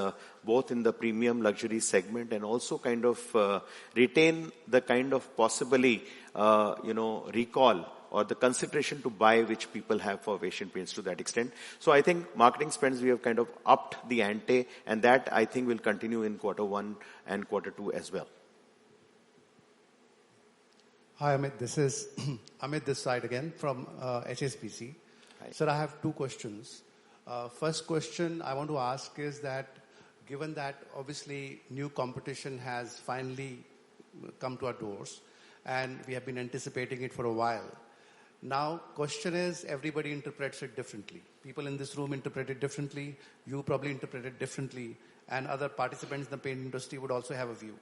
both in the premium luxury segment and also kind of retain the kind of possibly, recall or the consideration to buy which people have for Asian Paints to that extent. So I think marketing spends, we have kind of upped the ante, and that I think will continue in quarter 1 and quarter 2 as well. Hi Amit, this is Amit this side again from HSBC. Hi. Sir, I have 2 questions. First question I want to ask is that given that obviously new competition has finally come to our doors and we have been anticipating it for a while, now question is everybody interprets it differently. People in this room interpret it differently, you probably interpret it differently, and other participants in the paint industry would also have a view.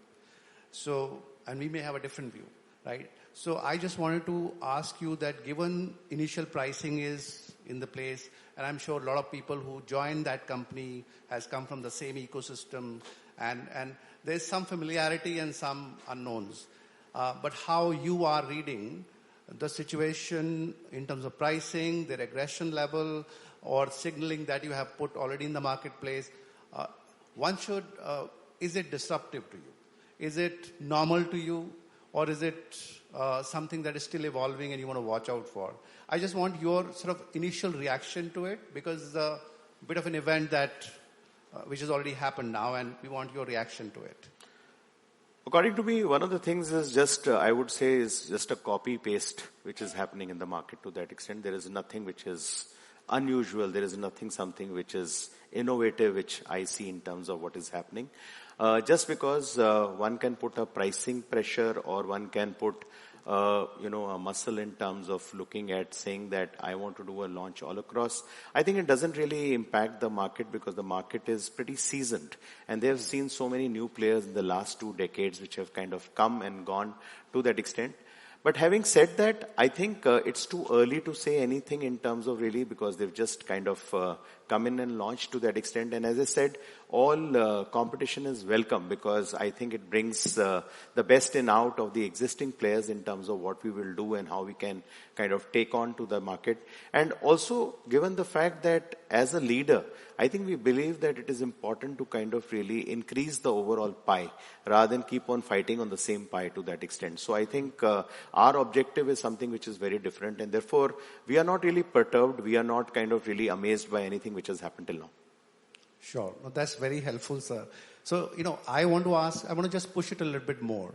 So, and we may have a different view, right? So I just wanted to ask you that given initial pricing is in the place, and I'm sure a lot of people who joined that company has come from the same ecosystem, and there's some familiarity and some unknowns. But how you are reading the situation in terms of pricing, their aggression level, or signaling that you have put already in the marketplace, is it disruptive to you? Is it normal to you? Or is it something that is still evolving and you want to watch out for? I just want your sort of initial reaction to it, because it's a bit of an event that which has already happened now, and we want your reaction to it. According to me, one of the things is just, I would say, is just a copy-paste which is happening in the market to that extent. There is nothing which is unusual. There is something which is innovative, which I see in terms of what is happening. Just because one can put a pricing pressure or one can put a muscle in terms of looking at saying that I want to do a launch all across, I think it doesn't really impact the market, because the market is pretty seasoned and they have seen so many new players in the last 2 decades which have kind of come and gone to that extent. But having said that, I think it's too early to say anything in terms of really, because they've just kind of come in and launched to that extent. And as I said, all competition is welcome, because I think it brings the best in out of the existing players in terms of what we will do and how we can kind of take on to the market. And also, given the fact that as a leader, I think we believe that it is important to kind of really increase the overall pie rather than keep on fighting on the same pie to that extent. So I think our objective is something which is very different, and therefore we are not really perturbed. We are not kind of really amazed by anything which has happened till now. Sure. No, that's very helpful, sir. So, I want to just push it a little bit more.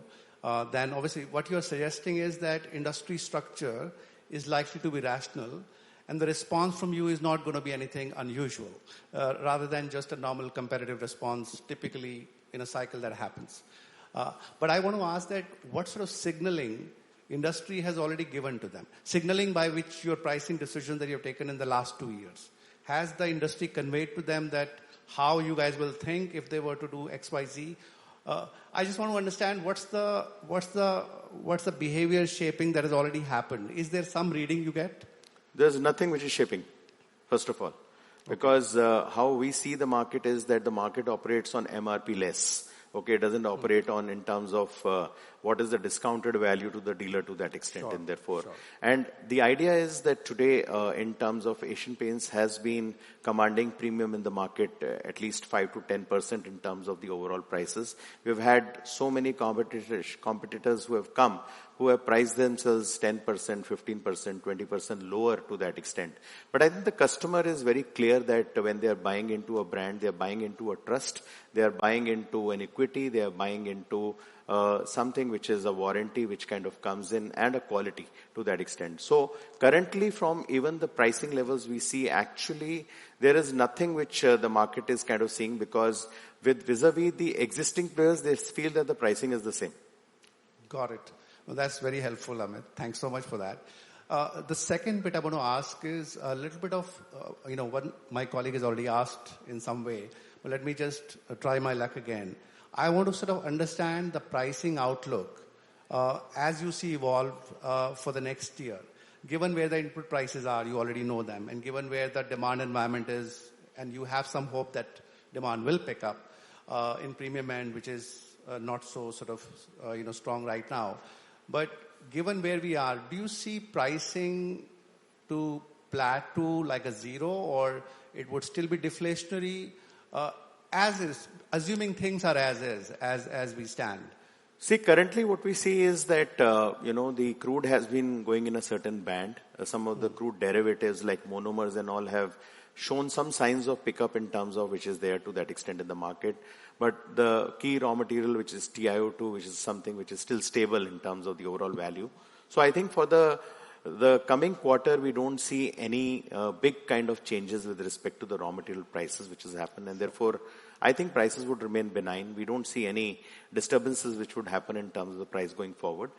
Then obviously what you're suggesting is that industry structure is likely to be rational, and the response from you is not going to be anything unusual, rather than just a normal competitive response typically in a cycle that happens. But I want to ask that what sort of signaling industry has already given to them? Signaling by which your pricing decisions that you've taken in the last 2 years. Has the industry conveyed to them that how you guys will think if they were to do X, Y, Z? I just want to understand what's the behavior shaping that has already happened. Is there some reading you get? There's nothing which is shaping, first of all. Because how we see the market is that the market operates on MRP less. Okay, it doesn't operate on in terms of what is the discounted value to the dealer to that extent, Sure, and therefore. sure. And the idea is that today, in terms of Asian Paints has been commanding premium in the market, at least 5 to 10% in terms of the overall prices. We've had so many competitors who have come, who have priced themselves 10%, 15%, 20% lower to that extent. But I think the customer is very clear that when they are buying into a brand, they are buying into a trust, they are buying into an equity, they are buying into something which is a warranty which kind of comes in, and a quality to that extent. So currently from even the pricing levels we see, actually there is nothing which the market is kind of seeing, because with vis-a-vis the existing players, they feel that the pricing is the same. Got it. Well, that's very helpful, Amit. Thanks so much for that. The second bit I want to ask is a little bit of, what my colleague has already asked in some way, but let me just try my luck again. I want to sort of understand the pricing outlook as you see evolve for the next year. Given where the input prices are, you already know them, and given where the demand environment is, and you have some hope that demand will pick up in premium end, which is not so sort of strong right now. But given where we are, do you see pricing to plateau like a zero, or it would still be deflationary as is, assuming things are as is, as we stand? See, currently what we see is that, the crude has been going in a certain band. Some of the crude derivatives like monomers and all have shown some signs of pickup in terms of which is there to that extent in the market. But the key raw material, which is TiO2, which is something which is still stable in terms of the overall value. So I think for the coming quarter, we don't see any big kind of changes with respect to the raw material prices which has happened, and therefore I think prices would remain benign. We don't see any disturbances which would happen in terms of the price going forward.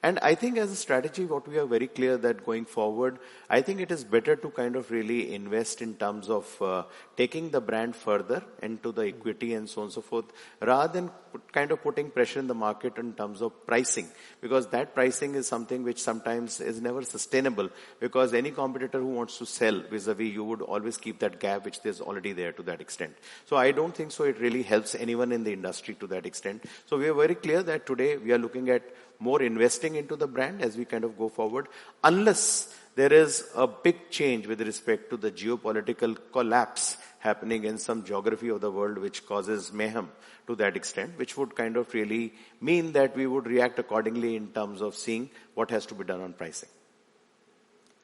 And I think as a strategy, what we are very clear that going forward, I think it is better to kind of really invest in terms of taking the brand further into the equity and so on and so forth, rather than kind of putting pressure in the market in terms of pricing. Because that pricing is something which sometimes is never sustainable, because any competitor who wants to sell vis-a-vis you would always keep that gap which is already there to that extent. So I don't think so it really helps anyone in the industry to that extent. So we are very clear that today we are looking at more investing into the brand as we kind of go forward, unless there is a big change with respect to the geopolitical collapse happening in some geography of the world which causes mayhem to that extent, which would kind of really mean that we would react accordingly in terms of seeing what has to be done on pricing.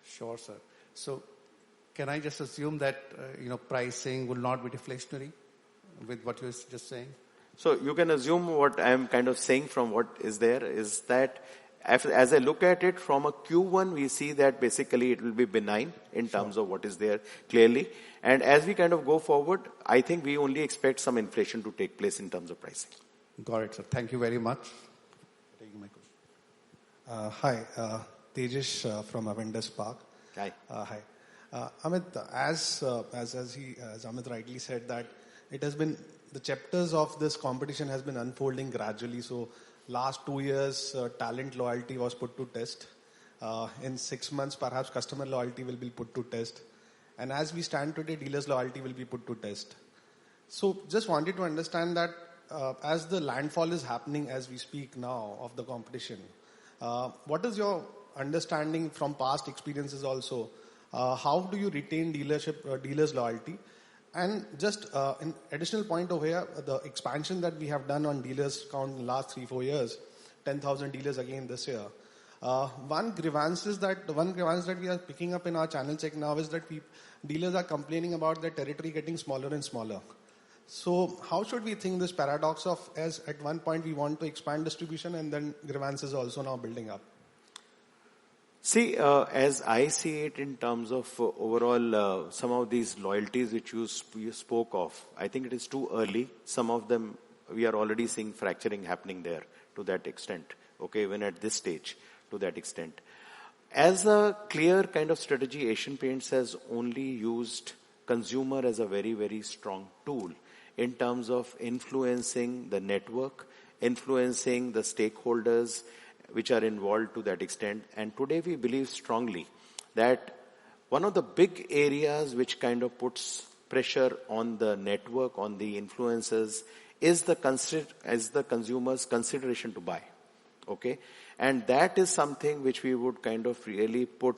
Sure, sir. So can I just assume that, pricing will not be deflationary with what you're just saying? So you can assume what I am kind of saying from what is there is that as I look at it from a Q1, we see that basically it will be benign in terms of what is there clearly. And as we kind of go forward, I think we only expect some inflation to take place in terms of pricing. Got it, sir. Thank you very much for taking my question. Hi, Tejish from Avendus Park. Hi. Hi. Amit, as Amit rightly said, that it has been, the chapters of this competition has been unfolding gradually. So last 2 years, talent loyalty was put to test. In 6 months, perhaps customer loyalty will be put to test. And as we stand today, dealers loyalty will be put to test. So just wanted to understand that as the landfall is happening as we speak now of the competition, what is your understanding from past experiences also? How do you retain dealers loyalty? And just an additional point over here, the expansion that we have done on dealers count in the last 3-4 years, 10,000 dealers again this year. One grievance that we are picking up in our channel check now is that dealers are complaining about their territory getting smaller and smaller. So how should we think this paradox of, as at one point we want to expand distribution and then grievance is also now building up? See, as I see it in terms of overall some of these loyalties which you spoke of, I think it is too early. Some of them we are already seeing fracturing happening there to that extent. Okay, even at this stage to that extent. As a clear kind of strategy, Asian Paints has only used consumer as a very, very strong tool in terms of influencing the network, influencing the stakeholders which are involved to that extent. And today we believe strongly that one of the big areas which kind of puts pressure on the network, on the influencers, is the consumer's consideration to buy. Okay, and that is something which we would kind of really put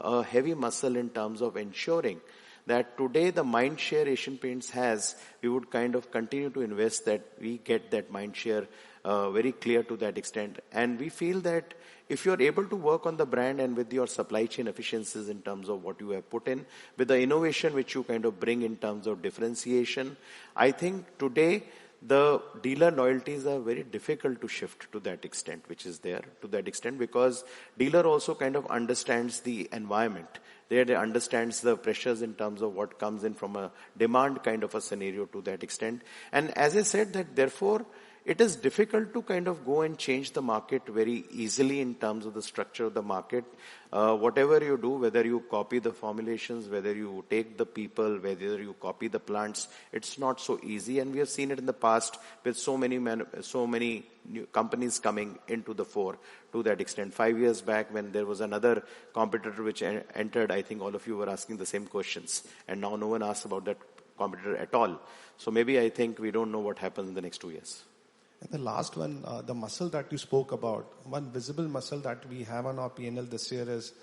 a heavy muscle in terms of ensuring that today the mind share Asian Paints has, we would kind of continue to invest that we get that mind share very clear to that extent. And we feel that if you're able to work on the brand and with your supply chain efficiencies in terms of what you have put in, with the innovation which you kind of bring in terms of differentiation, I think today the dealer loyalties are very difficult to shift to that extent, which is there to that extent, because dealer also kind of understands the environment. They understands the pressures in terms of what comes in from a demand kind of a scenario to that extent. And as I said that therefore, it is difficult to kind of go and change the market very easily in terms of the structure of the market. Whatever you do, whether you copy the formulations, whether you take the people, whether you copy the plants, it's not so easy. And we have seen it in the past with so many new companies coming into the fore to that extent. 5 years back when there was another competitor which entered, I think all of you were asking the same questions. And now no one asks about that competitor at all. So maybe I think we don't know what happens in the next 2 years. And the last one, the muscle that you spoke about, one visible muscle that we have on our P&L this year is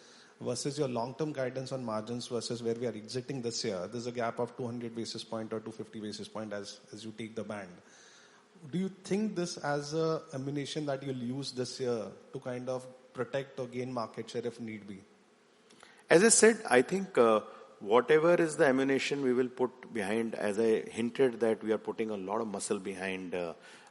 versus your long-term guidance on margins versus where we are exiting this year. There's a gap of 200 basis point or 250 basis point as you take the band. Do you think this as a ammunition that you'll use this year to kind of protect or gain market share if need be? As I said, I think whatever is the ammunition we will put behind, as I hinted that we are putting a lot of muscle behind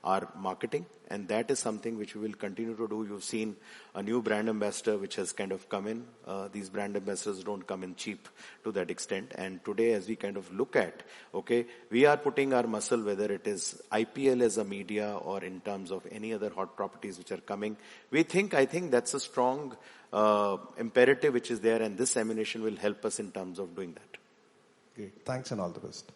our marketing, and that is something which we will continue to do. You've seen a new brand ambassador which has kind of come in. These brand ambassadors don't come in cheap to that extent. And today as we kind of look at, okay, we are putting our muscle, whether it is IPL as a media or in terms of any other hot properties which are coming. I think that's a strong imperative which is there, and this ammunition will help us in terms of doing that. Great. Thanks and all the best.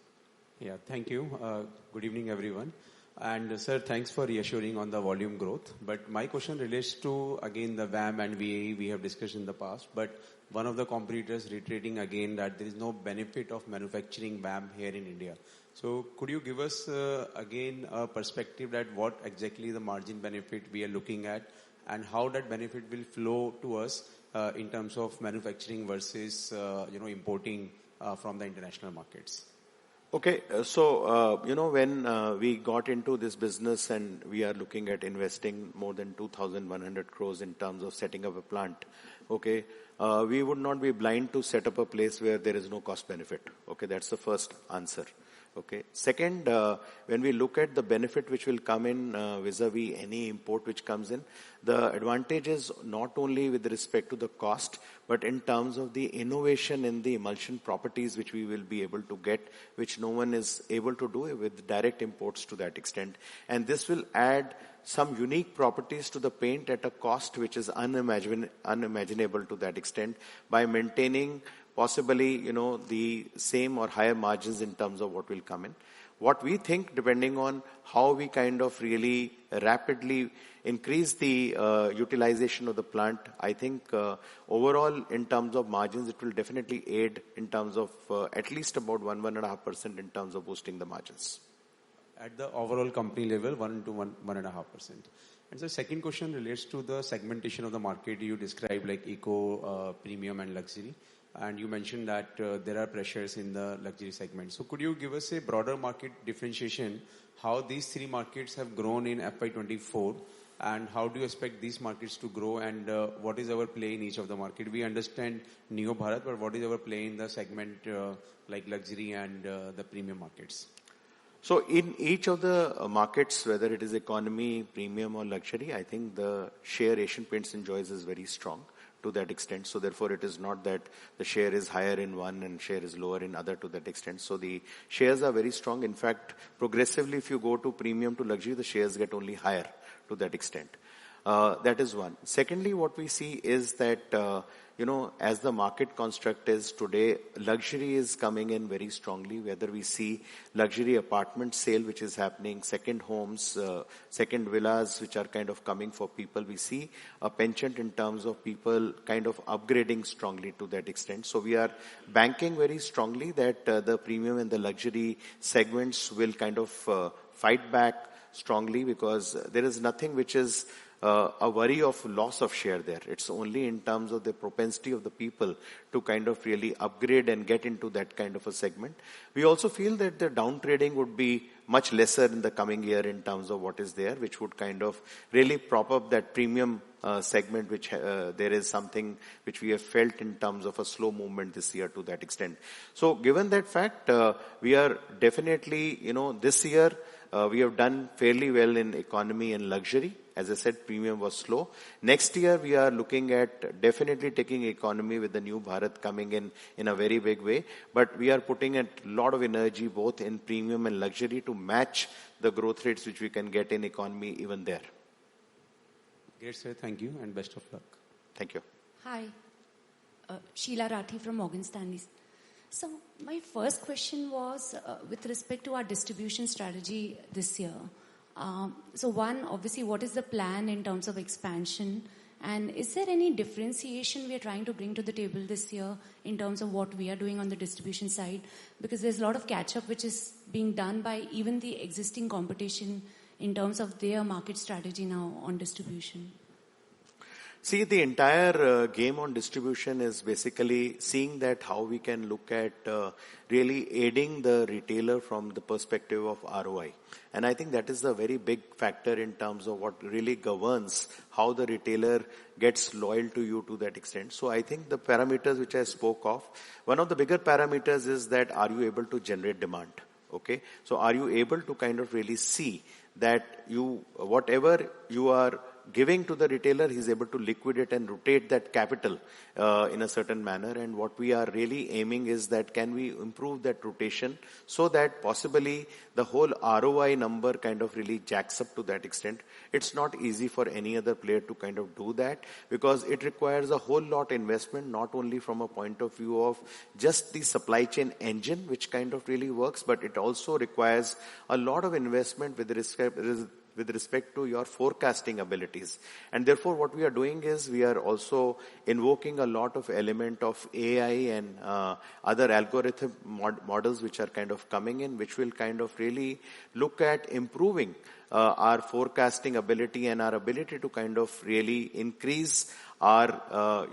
Yeah, thank you. Good evening, everyone. And sir, thanks for reassuring on the volume growth. But my question relates to, again, the VAM and VAE we have discussed in the past. But one of the competitors reiterating again that there is no benefit of manufacturing VAM here in India. So could you give us again a perspective that what exactly the margin benefit we are looking at and how that benefit will flow to us in terms of manufacturing versus importing from the international markets? Okay, so, when we got into this business and we are looking at investing more than 2,100 crores in terms of setting up a plant, okay, we would not be blind to set up a place where there is no cost benefit. Okay, that's the first answer. Okay. Second, when we look at the benefit which will come in vis-a-vis any import which comes in, the advantage is not only with respect to the cost, but in terms of the innovation in the emulsion properties which we will be able to get, which no one is able to do with direct imports to that extent. And this will add some unique properties to the paint at a cost which is unimaginable to that extent by maintaining possibly, the same or higher margins in terms of what will come in. What we think, depending on how we kind of really rapidly increase the utilization of the plant, I think overall in terms of margins, it will definitely aid in terms of at least about 1.5% in terms of boosting the margins. At the overall company level, 1 to 1.5%. And the second question relates to the segmentation of the market. You described like eco, premium and luxury. And you mentioned that there are pressures in the luxury segment. So could you give us a broader market differentiation, how these three markets have grown in FY24 and how do you expect these markets to grow and what is our play in each of the market? We understand Neo Bharat, but what is our play in the segment like luxury and the premium markets? So in each of the markets, whether it is economy, premium or luxury, I think the share Asian Paints enjoys is very strong to that extent. So therefore it is not that the share is higher in one and share is lower in other to that extent. So the shares are very strong. In fact, progressively if you go to premium to luxury, the shares get only higher to that extent. That is one. Secondly, what we see is that, as the market construct is today, luxury is coming in very strongly, whether we see luxury apartment sale, which is happening, second homes, second villas, which are kind of coming for people. We see a penchant in terms of people kind of upgrading strongly to that extent. So we are banking very strongly that the premium and the luxury segments will kind of fight back strongly because there is nothing which is a worry of loss of share there. It's only in terms of the propensity of the people to kind of really upgrade and get into that kind of a segment. We also feel that the down trading would be much lesser in the coming year in terms of what is there, which would kind of really prop up that premium segment, which there is something which we have felt in terms of a slow movement this year to that extent. So given that fact, we are definitely, this year we have done fairly well in economy and luxury. As I said, premium was slow. Next year, we are looking at definitely taking economy with the new Bharat coming in a very big way. But we are putting a lot of energy both in premium and luxury to match the growth rates which we can get in economy even there. Great, sir. Thank you and best of luck. Thank you. Hi, Sheila Rathi from Morgan Stanley. So my first question was with respect to our distribution strategy this year. So one, obviously, what is the plan in terms of expansion? And is there any differentiation we are trying to bring to the table this year in terms of what we are doing on the distribution side? Because there's a lot of catch-up which is being done by even the existing competition in terms of their market strategy now on distribution. See, the entire game on distribution is basically seeing that how we can look at really aiding the retailer from the perspective of ROI. And I think that is a very big factor in terms of what really governs how the retailer gets loyal to you to that extent. So I think the parameters which I spoke of, one of the bigger parameters is that are you able to generate demand? Okay. So are you able to kind of really see that whatever you are giving to the retailer, he's able to liquidate and rotate that capital in a certain manner. And what we are really aiming is that can we improve that rotation so that possibly the whole ROI number kind of really jacks up to that extent. It's not easy for any other player to kind of do that because it requires a whole lot investment, not only from a point of view of just the supply chain engine, which kind of really works, but it also requires a lot of investment with respect to your forecasting abilities. And therefore what we are doing is we are also invoking a lot of element of AI and other algorithm models which are kind of coming in, which will kind of really look at improving our forecasting ability and our ability to kind of really increase our,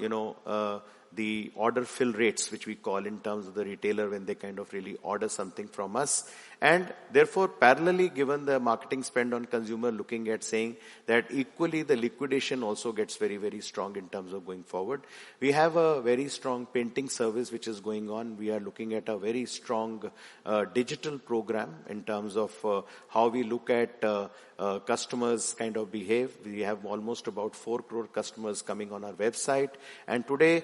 the order fill rates, which we call in terms of the retailer when they kind of really order something from us. And therefore, parallelly, given the marketing spend on consumer, looking at saying that equally the liquidation also gets very, very strong in terms of going forward. We have a very strong painting service which is going on. We are looking at a very strong digital program in terms of how we look at customers kind of behave. We have almost about 4 crore customers coming on our website. And today,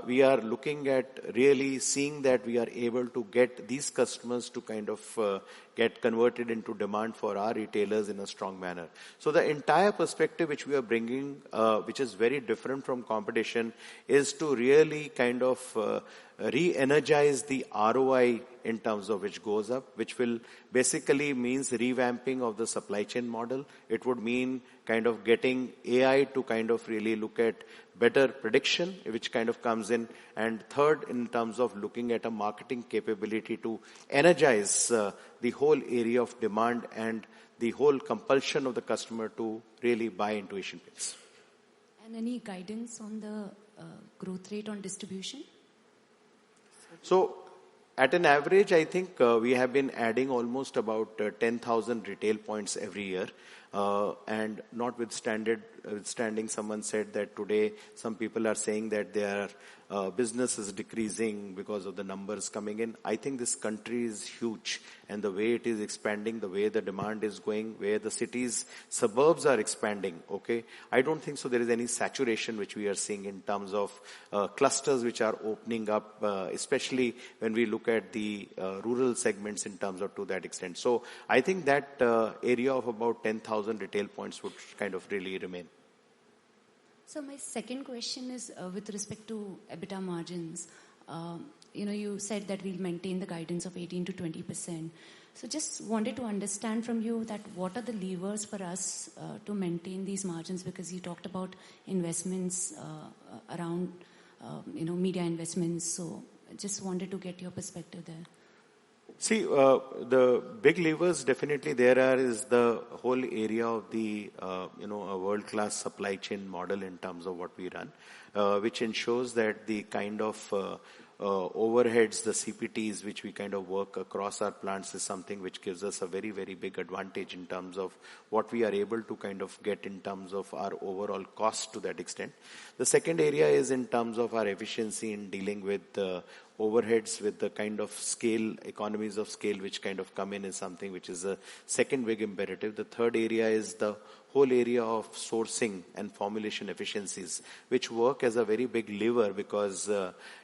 we are looking at really seeing that we are able to get these customers to kind of get converted into demand for our retailers in a strong manner. So the entire perspective which we are bringing, which is very different from competition, is to really kind of re-energize the ROI in terms of which goes up, which will basically means revamping of the supply chain model. It would mean kind of getting AI to kind of really look at better prediction, which kind of comes in. And third, in terms of looking at a marketing capability to energize the whole area of demand and the whole compulsion of the customer to really buy into Asian Paints. And any guidance on the growth rate on distribution? So, at an average, I think we have been adding almost about 10,000 retail points every year. And notwithstanding, someone said that today some people are saying that their business is decreasing because of the numbers coming in. I think this country is huge, and the way it is expanding, the way the demand is going, where the cities, suburbs are expanding, okay? I don't think so there is any saturation which we are seeing in terms of clusters which are opening up, especially when we look at the rural segments in terms of to that extent. So I think that area of about 10,000 retail points would kind of really remain. So my second question is with respect to EBITDA margins. You said that we'll maintain the guidance of 18 to 20%. So just wanted to understand from you that what are the levers for us to maintain these margins, because you talked about investments around, media investments. So just wanted to get your perspective there. See, the big levers definitely there is the whole area of the, a world-class supply chain model in terms of what we run, which ensures that the kind of overheads, the CPTs, which we kind of work across our plants is something which gives us a very, very big advantage in terms of what we are able to kind of get in terms of our overall cost to that extent. The second area is in terms of our efficiency in dealing with overheads with the kind of scale, economies of scale which kind of come in is something which is a second big imperative. The third area is the whole area of sourcing and formulation efficiencies, which work as a very big lever because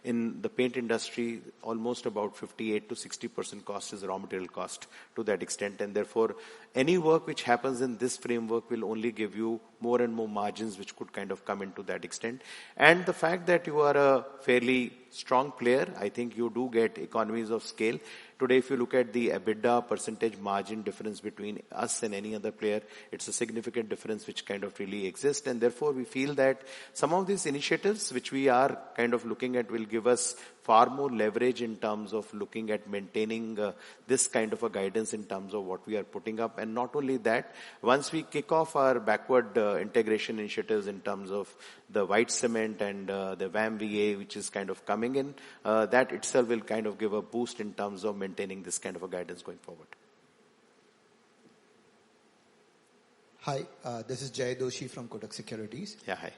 in the paint industry, almost about 58 to 60% cost is raw material cost to that extent. And therefore, any work which happens in this framework will only give you more and more margins which could kind of come into that extent. And the fact that you are a fairly strong player, I think you do get economies of scale. Today, if you look at the EBITDA percentage margin difference between us and any other player, it's a significant difference which kind of really exists. And therefore, we feel that some of these initiatives which we are kind of looking at will give us far more leverage in terms of looking at maintaining this kind of a guidance in terms of what we are putting up. And not only that, once we kick off our backward integration initiatives in terms of the white cement and the VAM VA, which is kind of coming in, that itself will kind of give a boost in terms of maintaining this kind of a guidance going forward. Hi, this is Jay Doshi from Kotak Securities. Yeah, hi.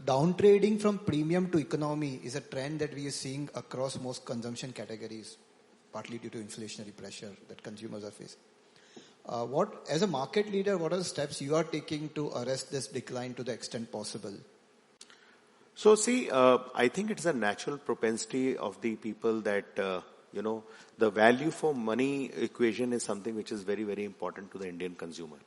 Downtrading from premium to economy is a trend that we are seeing across most consumption categories, partly due to inflationary pressure that consumers are facing. As a market leader, what are the steps you are taking to arrest this decline to the extent possible? So see, I think it's a natural propensity of the people that, the value for money equation is something which is very, very important to the Indian consumer.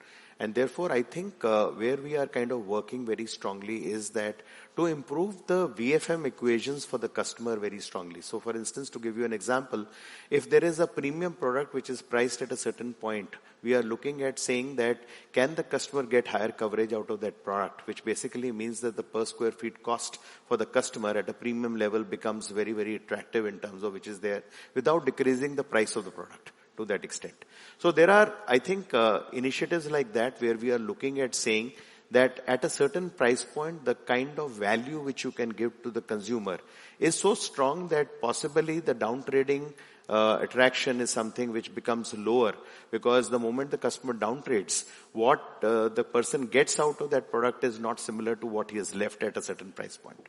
And therefore, I think where we are kind of working very strongly is that to improve the VFM equations for the customer very strongly. So for instance, to give you an example, if there is a premium product which is priced at a certain point, we are looking at saying that can the customer get higher coverage out of that product, which basically means that the per square feet cost for the customer at a premium level becomes very, very attractive in terms of which is there without decreasing the price of the product to that extent. So there are, I think, initiatives like that where we are looking at saying that at a certain price point, the kind of value which you can give to the consumer is so strong that possibly the downtrading attraction is something which becomes lower, because the moment the customer downtrades, what the person gets out of that product is not similar to what he has left at a certain price point.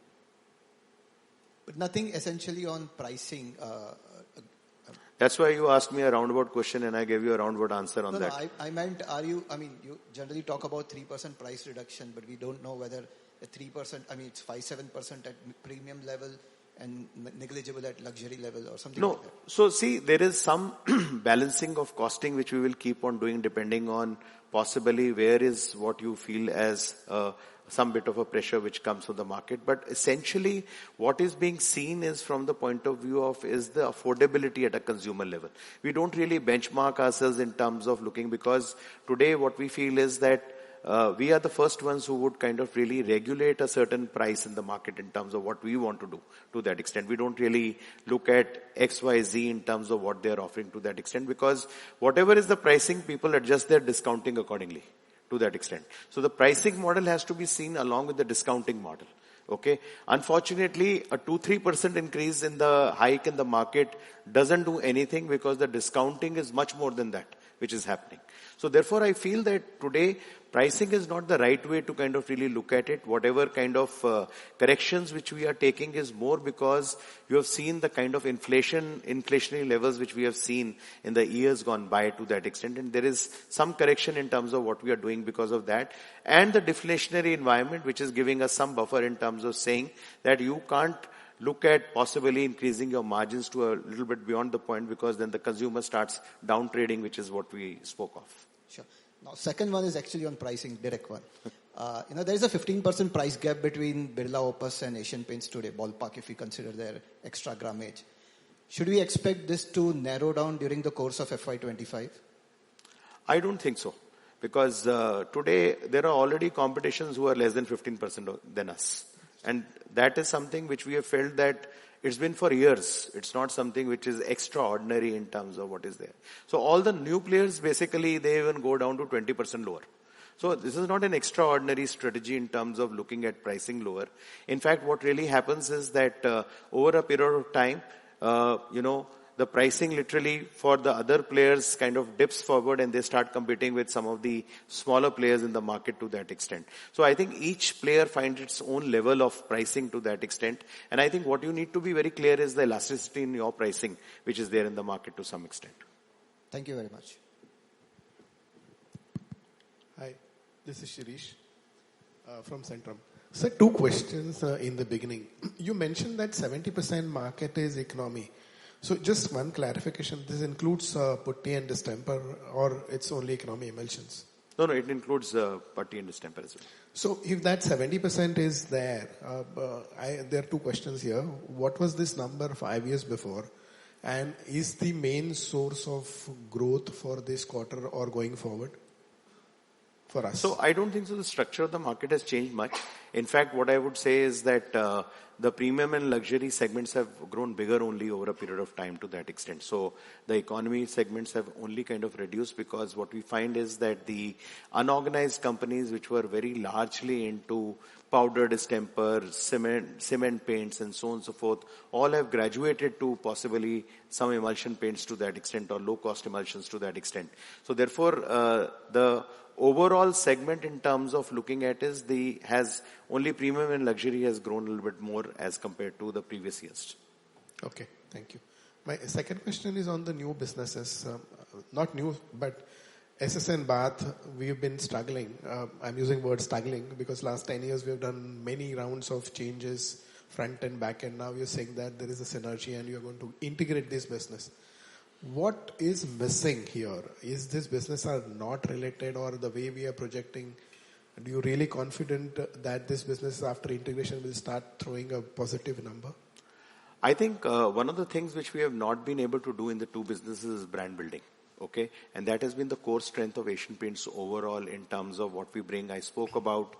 But nothing essentially on pricing. That's why you asked me a roundabout question and I gave you a roundabout answer on that. No, I meant, you generally talk about 3% price reduction, but we don't know whether the 3%, it's 5-7% at premium level and negligible at luxury level or something No. like that? So see, there is some balancing of costing which we will keep on doing depending on possibly where is what you feel as some bit of a pressure which comes from the market. But essentially what is being seen is from the point of view of is the affordability at a consumer level. We don't really benchmark ourselves in terms of looking, because today what we feel is that we are the first ones who would kind of really regulate a certain price in the market in terms of what we want to do to that extent. We don't really look at X, Y, Z in terms of what they're offering to that extent, because whatever is the pricing, people adjust their discounting accordingly to that extent. So the pricing model has to be seen along with the discounting model. Okay. Unfortunately, a 2-3% increase in the hike in the market doesn't do anything, because the discounting is much more than that which is happening. So therefore, I feel that today pricing is not the right way to kind of really look at it. Whatever kind of corrections which we are taking is more because you have seen the kind of inflationary levels which we have seen in the years gone by to that extent. And there is some correction in terms of what we are doing because of that. And the deflationary environment which is giving us some buffer in terms of saying that you can't look at possibly increasing your margins to a little bit beyond the point, because then the consumer starts down trading, which is what we spoke of. Sure. Now, second one is actually on pricing, direct one. There is a 15% price gap between Birla Opus and Asian Paints today, ballpark, if we consider their extra grammage. Should we expect this to narrow down during the course of FY25? I don't think so, because today there are already competitions who are less than 15% than us. And that is something which we have felt that it's been for years. It's not something which is extraordinary in terms of what is there. So all the new players, basically, they even go down to 20% lower. So this is not an extraordinary strategy in terms of looking at pricing lower. In fact, what really happens is that over a period of time, the pricing literally for the other players kind of dips forward, and they start competing with some of the smaller players in the market to that extent. So I think each player finds its own level of pricing to that extent. And I think what you need to be very clear is the elasticity in your pricing, which is there in the market to some extent. Thank you very much. Hi, this is Shirish from Centrum. Sir, two questions in the beginning. You mentioned that 70% market is economy. So just one clarification, this includes putty and distemper, or it's only economy emulsions? No, it includes putty and distemper as well. So if that 70% is there, there are two questions here. What was this number 5 years before? And is the main source of growth for this quarter or going forward for us? So I don't think so the structure of the market has changed much. In fact, what I would say is that the premium and luxury segments have grown bigger only over a period of time to that extent. So the economy segments have only kind of reduced, because what we find is that the unorganized companies which were very largely into powder distemper, cement paints and so on and so forth, all have graduated to possibly some emulsion paints to that extent, or low cost emulsions to that extent. So therefore, the overall segment in terms of looking at has only premium and luxury has grown a little bit more as compared to the previous years. Okay, thank you. My second question is on the new businesses. Not new, but SS and Bath, we've been struggling. I'm using word struggling because last 10 years we've done many rounds of changes, front and back, and now you're saying that there is a synergy and you're going to integrate this business. What is missing here? Is this business are not related, or the way we are projecting? Do you really confident that this business after integration will start throwing a positive number? I think one of the things which we have not been able to do in the two businesses is brand building. Okay, and that has been the core strength of Asian Paints overall in terms of what we bring. I spoke about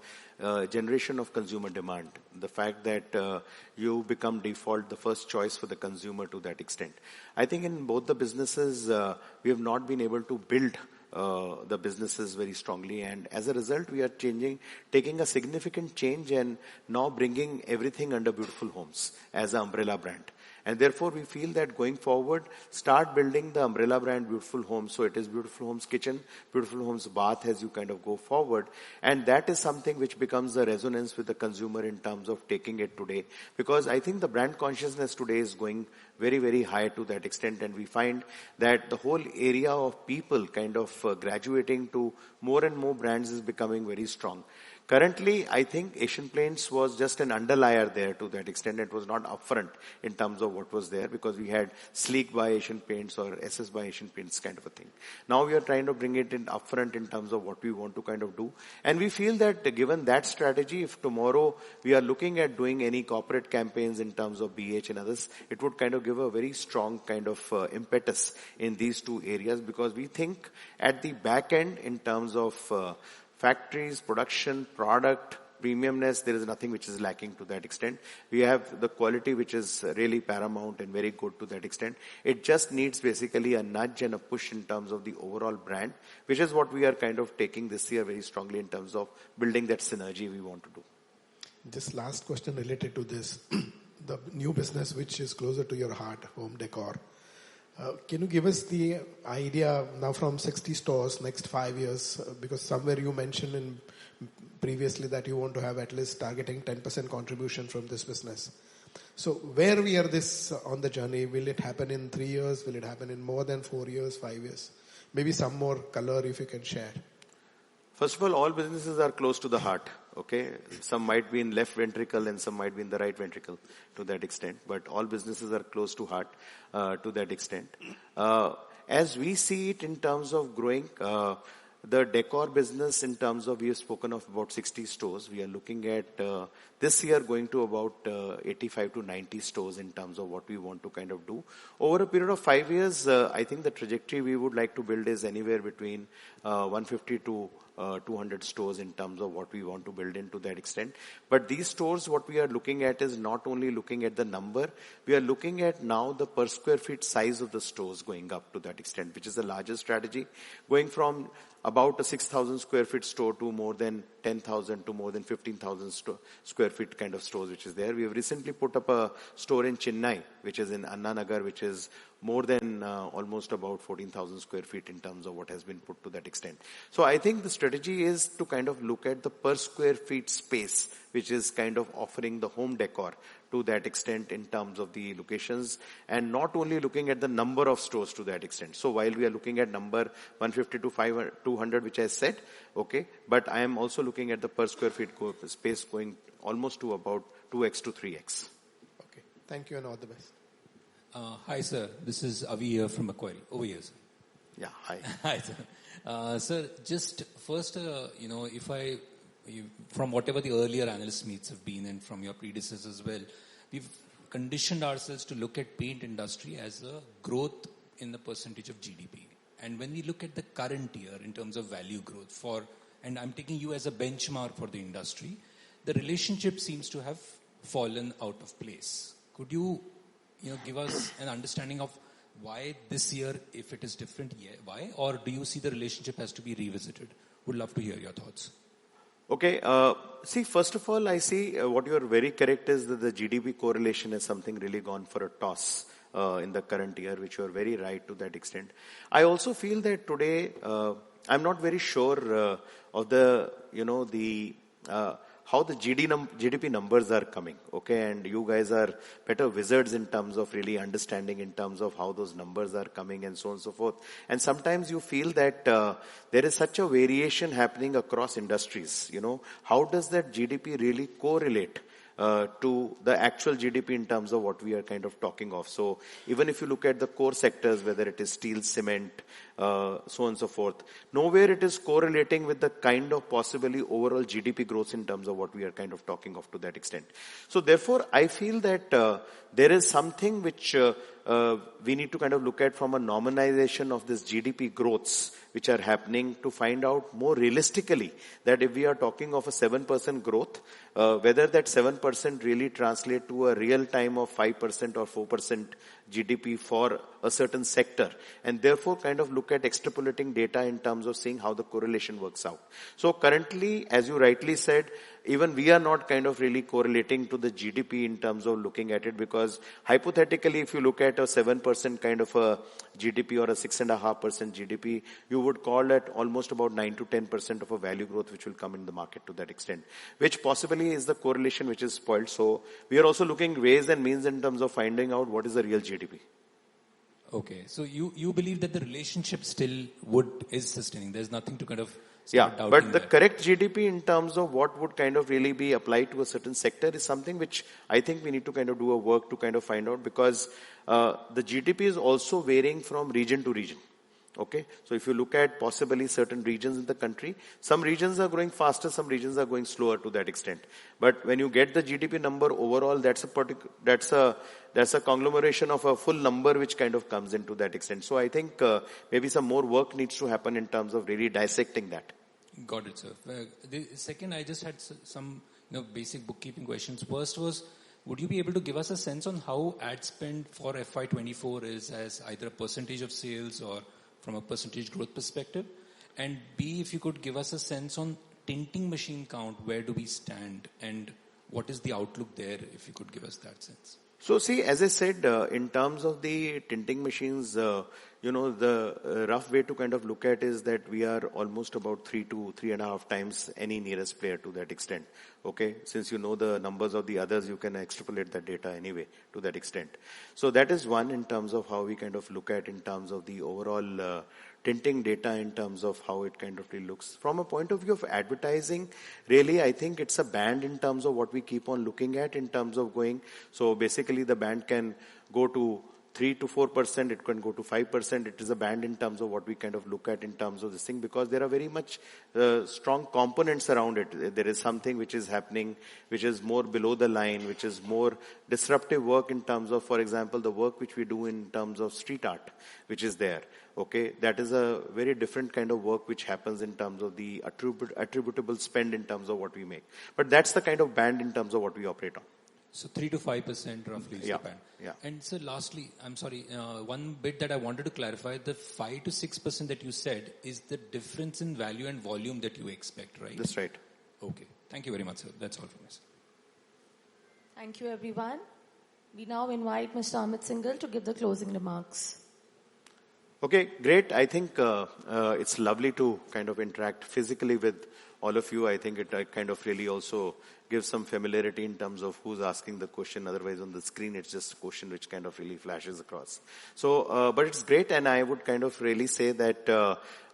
generation of consumer demand, the fact that you become default, the first choice for the consumer to that extent. I think in both the businesses, we have not been able to build the businesses very strongly, and as a result, we are taking a significant change and now bringing everything under Beautiful Homes as an umbrella brand. And therefore, we feel that going forward, start building the umbrella brand Beautiful Homes. So it is Beautiful Homes Kitchen, Beautiful Homes Bath as you kind of go forward. And that is something which becomes the resonance with the consumer in terms of taking it today. Because I think the brand consciousness today is going very, very high to that extent. And we find that the whole area of people kind of graduating to more and more brands is becoming very strong. Currently, I think Asian Paints was just an underlier there to that extent. It was not upfront in terms of what was there because we had Sleek by Asian Paints or SS by Asian Paints kind of a thing. Now we are trying to bring it in upfront in terms of what we want to kind of do. And we feel that given that strategy, if tomorrow we are looking at doing any corporate campaigns in terms of BH and others, it would kind of give a very strong kind of impetus in these two areas because we think at the back end in terms of factories, production, product, premiumness, there is nothing which is lacking to that extent. We have the quality which is really paramount and very good to that extent. It just needs basically a nudge and a push in terms of the overall brand, which is what we are kind of taking this year very strongly in terms of building that synergy we want to do. Just last question related to this. The new business which is closer to your heart, home decor. Can you give us the idea now from 60 stores next 5 years? Because somewhere you mentioned previously that you want to have at least targeting 10% contribution from this business. So where we are this on the journey? Will it happen in 3 years? Will it happen in more than 4 years, 5 years? Maybe some more color if you can share. First of all businesses are close to the heart. Okay, some might be in left ventricle and some might be in the right ventricle to that extent. But all businesses are close to heart to that extent. As we see it in terms of growing, the decor business in terms of, we have spoken of about 60 stores. We are looking at this year going to about 85 to 90 stores in terms of what we want to kind of do. Over a period of 5 years, I think the trajectory we would like to build is anywhere between 150 to 200 stores in terms of what we want to build into that extent. But these stores, what we are looking at is not only looking at the number, we are looking at now the per square feet size of the stores going up to that extent, which is the largest strategy, going from about a 6,000 square feet store to more than 10,000 to more than 15,000 square feet kind of stores which is there. We have recently put up a store in Chennai, which is in Anna Nagar, which is more than almost about 14,000 square feet in terms of what has been put to that extent. So I think the strategy is to kind of look at the per square feet space, which is kind of offering the home decor to that extent in terms of the locations, and not only looking at the number of stores to that extent. So while we are looking at number 150 to 500, 200, which I said, okay, but I am also looking at the per square feet space going almost to about 2x to 3x. Okay, thank you and all the best. Hi sir, this is Avi here from Macquarie. Over here, sir. Yeah, hi. Hi sir. Sir, just first, from whatever the earlier analyst meets have been and from your predecessors as well, we've conditioned ourselves to look at paint industry as a growth in the percentage of GDP. And when we look at the current year in terms of value growth and I'm taking you as a benchmark for the industry, the relationship seems to have fallen out of place. Could you give us an understanding of why this year, if it is different, why? Or do you see the relationship has to be revisited? Would love to hear your thoughts. Okay, see, first of all, I see what you are very correct is that the GDP correlation is something really gone for a toss in the current year, which you are very right to that extent. I also feel that today, I'm not very sure of how the GDP numbers are coming, okay, and you guys are better wizards in terms of really understanding in terms of how those numbers are coming and so on and so forth. And sometimes you feel that there is such a variation happening across industries, how does that GDP really correlate to the actual GDP in terms of what we are kind of talking of. So even if you look at the core sectors, whether it is steel, cement, so on and so forth, nowhere it is correlating with the kind of possibly overall GDP growth in terms of what we are kind of talking of to that extent. So therefore, I feel that there is something which we need to kind of look at from a normalization of this GDP growths which are happening to find out more realistically that if we are talking of a 7% growth, whether that 7% really translate to a real time of 5% or 4% GDP for a certain sector, and therefore kind of look at extrapolating data in terms of seeing how the correlation works out. So currently, as you rightly said, even we are not kind of really correlating to the GDP in terms of looking at it, because hypothetically, if you look at a 7% kind of a GDP or a 6.5% GDP, you would call it almost about 9 to 10% of a value growth which will come in the market to that extent, which possibly is the correlation which is spoiled. So we are also looking ways and means in terms of finding out what is the real GDP. Okay, so you believe that the relationship still is sustaining. There's nothing to kind of start Yeah, doubting but the that. correct GDP in terms of what would kind of really be applied to a certain sector is something which I think we need to kind of do a work to kind of find out, because the GDP is also varying from region to region. Okay, so if you look at possibly certain regions in the country, some regions are growing faster, some regions are going slower to that extent. But when you get the GDP number overall, that's a conglomeration of a full number which kind of comes into that extent. So I think maybe some more work needs to happen in terms of really dissecting that. Got it, sir. The second, I just had some basic bookkeeping questions. First was, would you be able to give us a sense on how ad spend for FY24 is as either a percentage of sales or from a percentage growth perspective? And B, if you could give us a sense on tinting machine count, where do we stand and what is the outlook there, if you could give us that sense? So see, as I said, in terms of the tinting machines, the rough way to kind of look at is that we are almost about 3 to 3.5 times any nearest player to that extent. Okay, since you know the numbers of the others, you can extrapolate that data anyway to that extent. So that is one in terms of how we kind of look at in terms of the overall tinting data in terms of how it kind of really looks. From a point of view of advertising, really I think it's a band in terms of what we keep on looking at in terms of going. So basically the band can go to 3 to 4%, it can go to 5%. It is a band in terms of what we kind of look at in terms of this thing, because there are very much strong components around it. There is something which is happening, which is more below the line, which is more disruptive work in terms of, for example, the work which we do in terms of street art, which is there. Okay, that is a very different kind of work which happens in terms of the attributable spend in terms of what we make. But that's the kind of band in terms of what we operate on. So 3 to 5% roughly is the band. Yeah. And so lastly, I'm sorry, one bit that I wanted to clarify, the 5 to 6% that you said is the difference in value and volume that you expect, right? That's right. Okay. Thank you very much, sir. That's all from us. Thank you, everyone. We now invite Mr. Amit Singhal to give the closing remarks. Okay, great. I think it's lovely to kind of interact physically with all of you. I think it kind of really also gives some familiarity in terms of who's asking the question. Otherwise, on the screen, it's just a question which kind of really flashes across. So, but it's great, and I would kind of really say that,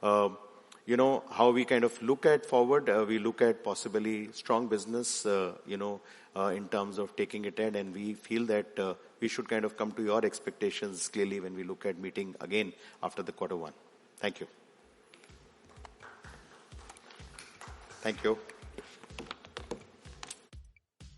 how we kind of look at forward, we look at possibly strong business, in terms of taking it ahead, and we feel that we should kind of come to your expectations clearly when we look at meeting again after the quarter one. Thank you. Thank you.